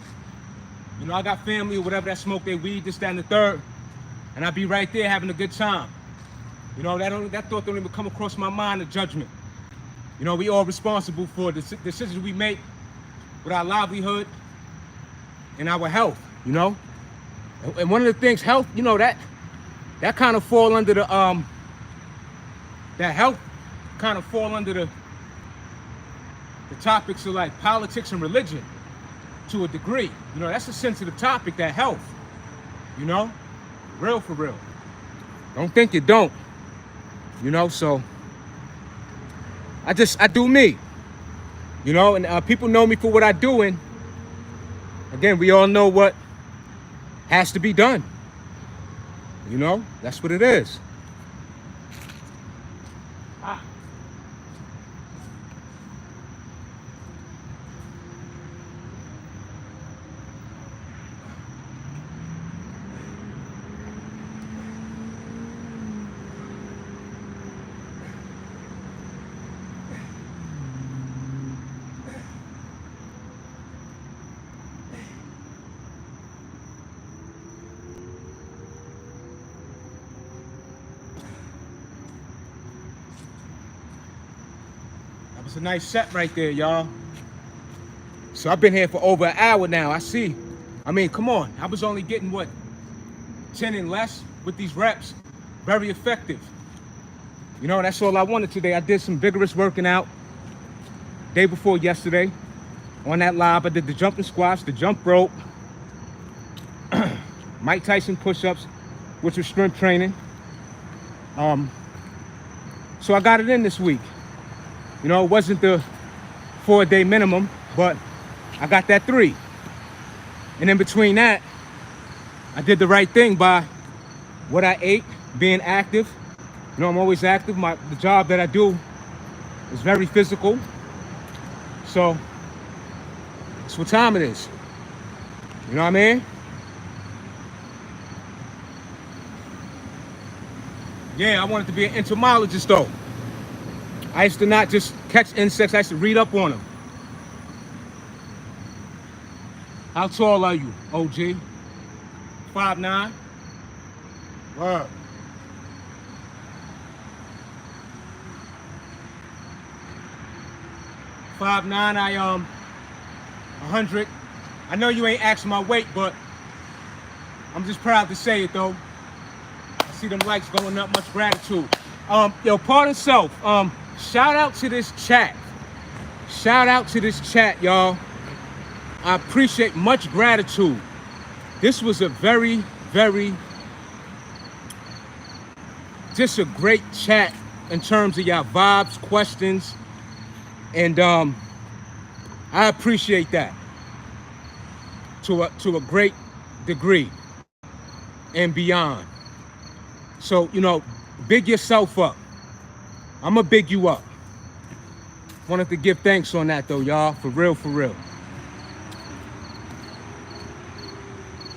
I got family or whatever that smoke their weed, this, that, and the third. And I be right there having a good time. That thought don't even come across my mind of judgment. We all responsible for the decisions we make with our livelihood and our health, And one of the things, health, that kind of fall under the, that health kind of fall under the topics of like politics and religion to a degree. That's a sensitive topic, that health. Real for real. Don't think you don't. So I do me. And people know me for what I do, and Again, we all know what has to be done. You know, that's what it is. That was a nice set right there, y'all. So I've been here for over an hour now. I see. I mean, come on. I was only getting what, 10 and less with these reps. Very effective. You know, that's all I wanted today. I did some vigorous working out day before yesterday. On that live, I did the jumping squats, the jump rope, Mike Tyson push-ups, which was strength training. So I got it in this week. You know, it wasn't the 4-day minimum, but I got that 3. And in between that, I did the right thing by what I ate, being active. You know, I'm always active. The job that I do is very physical. So that's what time it is. You know what I mean? Yeah, I wanted to be an entomologist though. I used to not just catch insects, I used to read up on them. How tall are you, OG? 5'9"? Word. 5'9", 100. I know you ain't asking my weight, but I'm just proud to say it though. I see them likes going up, much gratitude. Yo, pardon self. Shout out to this chat. Shout out to this chat, y'all. I appreciate much gratitude. This was a very, very, just a great chat in terms of y'all vibes, questions, and I appreciate that to a great degree and beyond. So, you know, big yourself up. I'm gonna big you up. Wanted to give thanks on that though, y'all. For real, for real.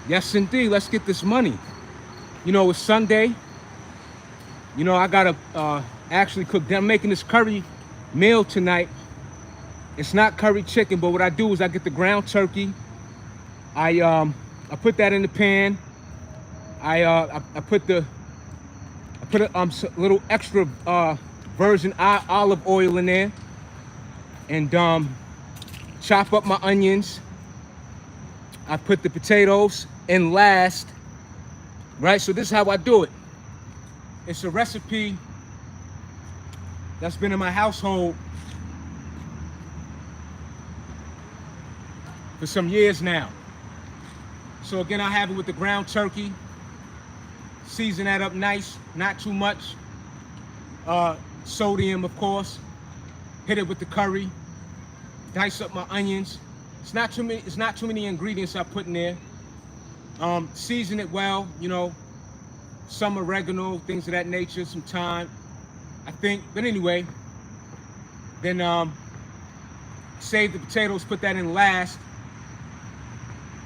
Yes, indeed. Let's get this money. You know, it's Sunday. You know, I gotta actually cook. I'm making this curry meal tonight. It's not curry chicken, but what I do is I get the ground turkey. I put that in the pan. I put a little extra virgin olive oil in there, and chop up my onions. I put the potatoes in last, right? So this is how I do it. It's a recipe that's been in my household for some years now. So again, I have it with the ground turkey. Season that up nice, not too much. Sodium, of course. Hit it with the curry. Dice up my onions. It's not too many ingredients I put in there. Season it well, you know, some oregano, things of that nature, some thyme, I think. But anyway, then save the potatoes, put that in last.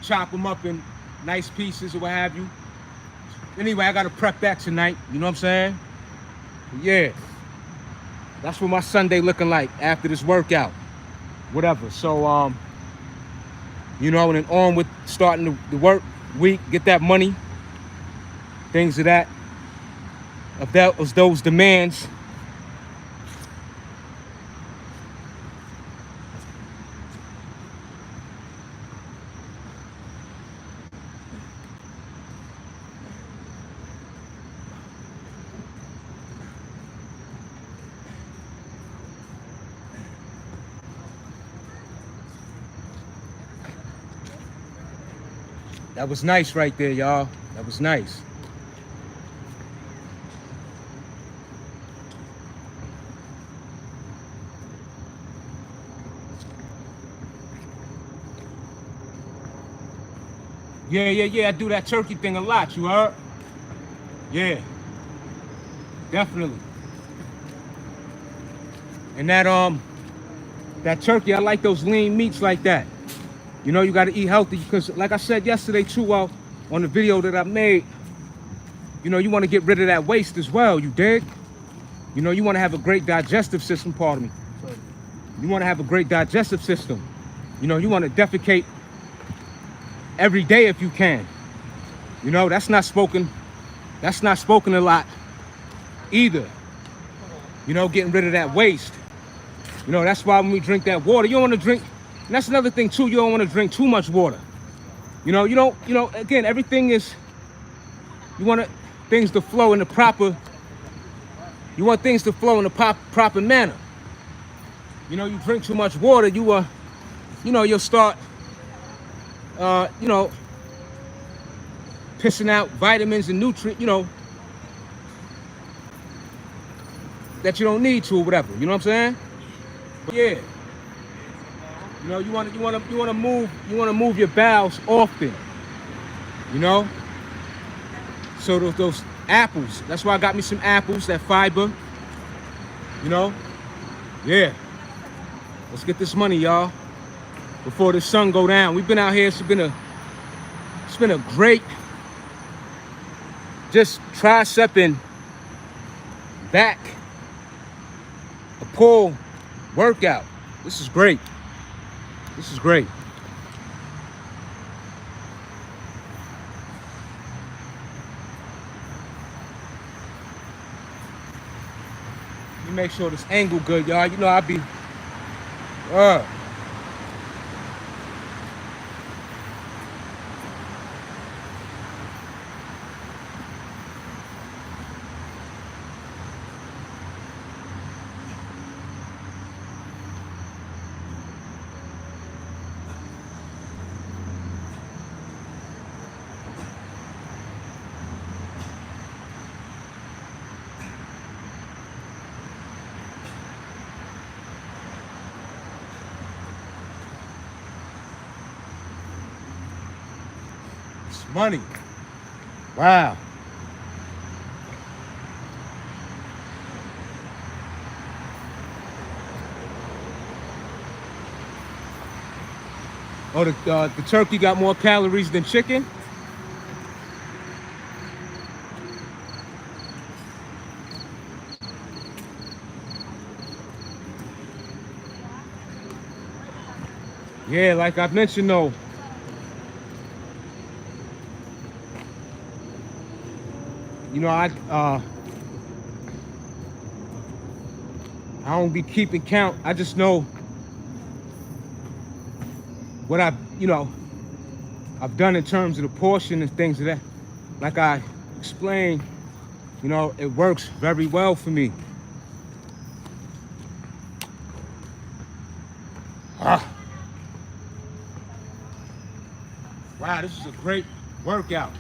Chop them up in nice pieces or what have you. Anyway, I gotta prep that tonight, you know what I'm saying? Yeah, that's what my Sunday looking like after this workout, whatever. So, you know, and then on with starting the work week, get that money, things of that, of those demands. That was nice right there, y'all. That was nice. Yeah. I do that turkey thing a lot, you heard? Yeah. Definitely. And that turkey, I like those lean meats like that. You know, you gotta eat healthy because like I said yesterday too, on the video that I made, you know, you wanna get rid of that waste as well, you dig? You know, you wanna have a great digestive system, pardon me. You wanna have a great digestive system. You know, you wanna defecate every day if you can. You know, that's not spoken a lot either. You know, getting rid of that waste. You know, that's why when we drink that water, you don't wanna drink, and that's another thing too, you don't wanna drink too much water. You know, again, everything is, you want things to flow in the proper, you want things to flow in the proper manner. You know, you drink too much water, you'll start, pissing out vitamins and nutrients, that you don't need to or whatever. You know what I'm saying? But yeah. You know, you want to move your bowels often. You know? So those apples, that's why I got me some apples, that fiber. You know? Yeah. Let's get this money, y'all. Before the sun go down. We've been out here, it's been a great just tricep and back a pull workout. This is great. This is great. Let me make sure this angle good, y'all. You know I be money. Wow. Oh, the turkey got more calories than chicken? Yeah, like I mentioned though, you know, I don't be keeping count. I just know what I've done in terms of the portion and things of that. Like I explained, you know, it works very well for me. Wow, this is a great workout.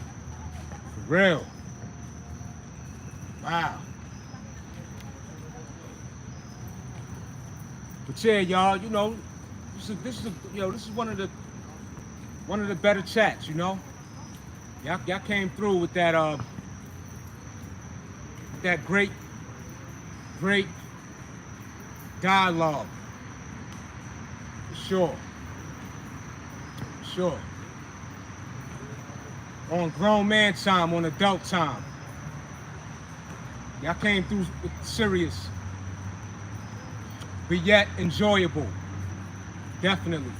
For real. Wow. But yeah, y'all, you know, this is one of the better chats, you know. Y'all came through with that great dialogue. For sure. For sure. On grown man time, on adult time. Y'all came through with serious, but yet enjoyable. Definitely.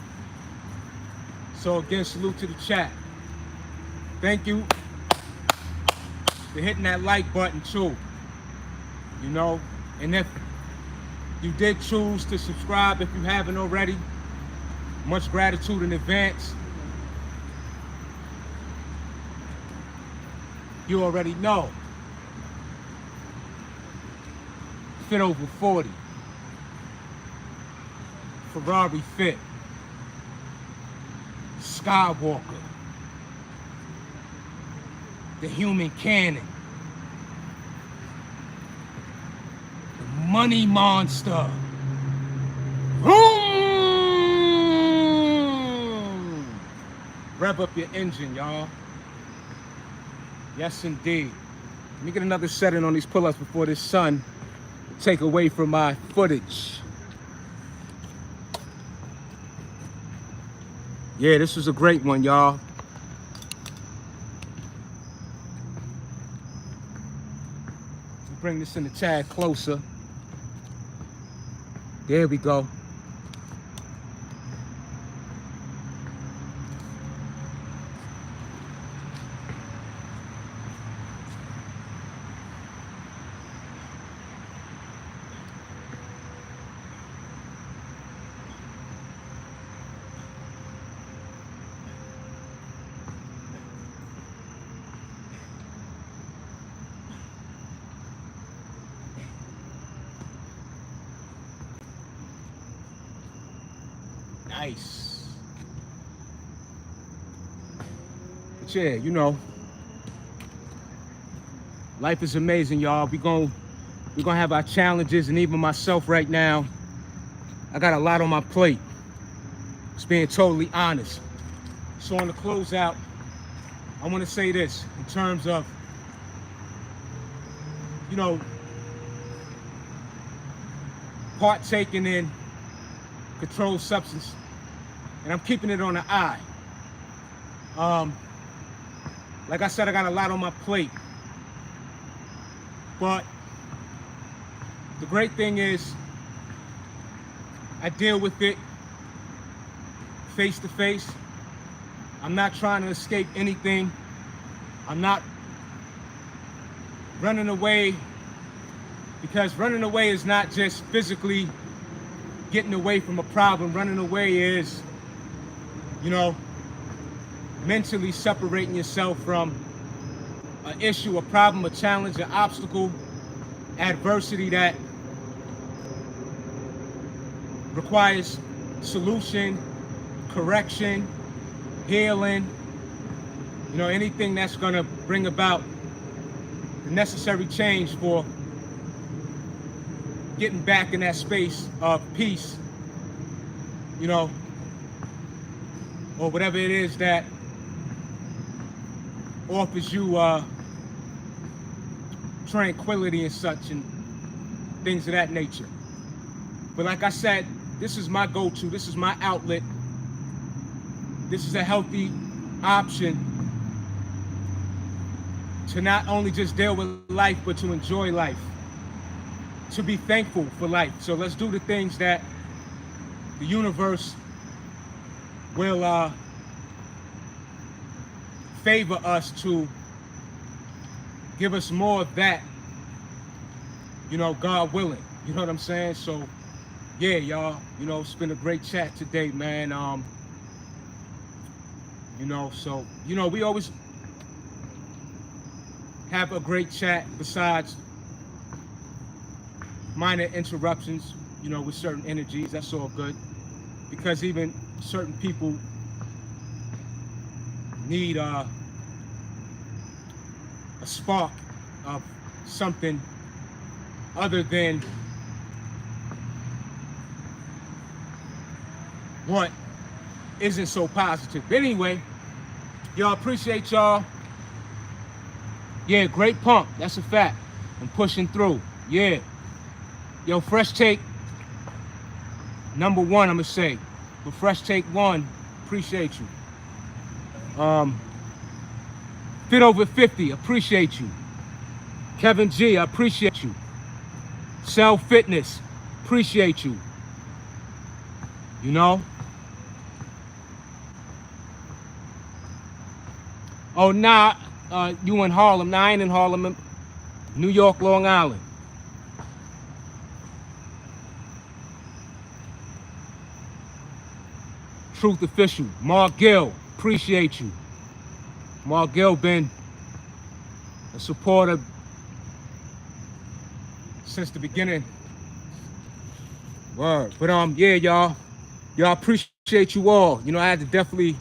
So again, salute to the chat. Thank you for hitting that like button too. You know, and if you did choose to subscribe, if you haven't already, much gratitude in advance. You already know. Fit over 40. Ferrari fit. Skywalker. The human cannon. The money monster. Vroom! rev up your engine, y'all. Yes, indeed. Let me get another setting on these pull-ups before this sun take away from my footage. Yeah, this was a great one, y'all. Bring this in a tad closer. There we go. Nice. But yeah, you know, life is amazing, y'all. We're gonna have our challenges, and even myself right now, I got a lot on my plate. Just being totally honest. So on the closeout, I want to say this in terms of, you know, partaking in controlled substance, and I'm keeping it on the eye. Like I said, I got a lot on my plate, but the great thing is I deal with it face to face. I'm not trying to escape anything. I'm not running away, because running away is not just physically getting away from a problem. Running away is, you know, mentally separating yourself from an issue, a problem, a challenge, an obstacle, adversity that requires solution, correction, healing, you know, anything that's gonna bring about the necessary change for getting back in that space of peace, you know, or whatever it is that offers you tranquility and such, and things of that nature. But like I said, this is my go-to, this is my outlet. This is a healthy option to not only just deal with life, but to enjoy life, to be thankful for life. So let's do the things that the universe will favor us to give us more of that, you know, God willing. You know what I'm saying? So yeah, y'all, you know, it's been a great chat today, man. You know, so, you know, we always have a great chat besides minor interruptions, you know, with certain energies. That's all good, because even certain people need a spark of something other than what isn't so positive. But anyway, y'all, appreciate y'all. Yeah, great pump. That's a fact. I'm pushing through. Yeah. Yo, Fresh Take number 1, I'm gonna say. But Fresh Take 1, appreciate you. Fit Over 50, appreciate you. Kevin G, I appreciate you. Cell Fitness, appreciate you. You know? Oh, nah, you in Harlem. Nah, I ain't in Harlem. New York, Long Island. Truth Official. Mark Gill, appreciate you. Mark Gill been a supporter since the beginning. Word. But yeah, y'all appreciate you all. You know, I had to definitely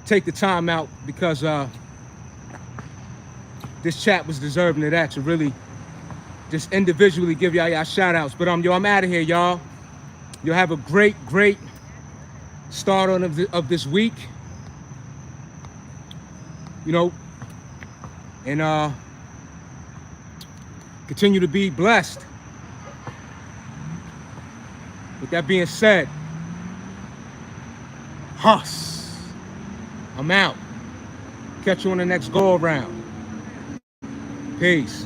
take the time out because this chat was deserving of that, to really just individually give y'all shout outs. But yo, I'm out of here, y'all. You'll have a great start of this week. you know, and continue to be blessed. With that being said, Huss, I'm out. Catch you on the next go around. Peace.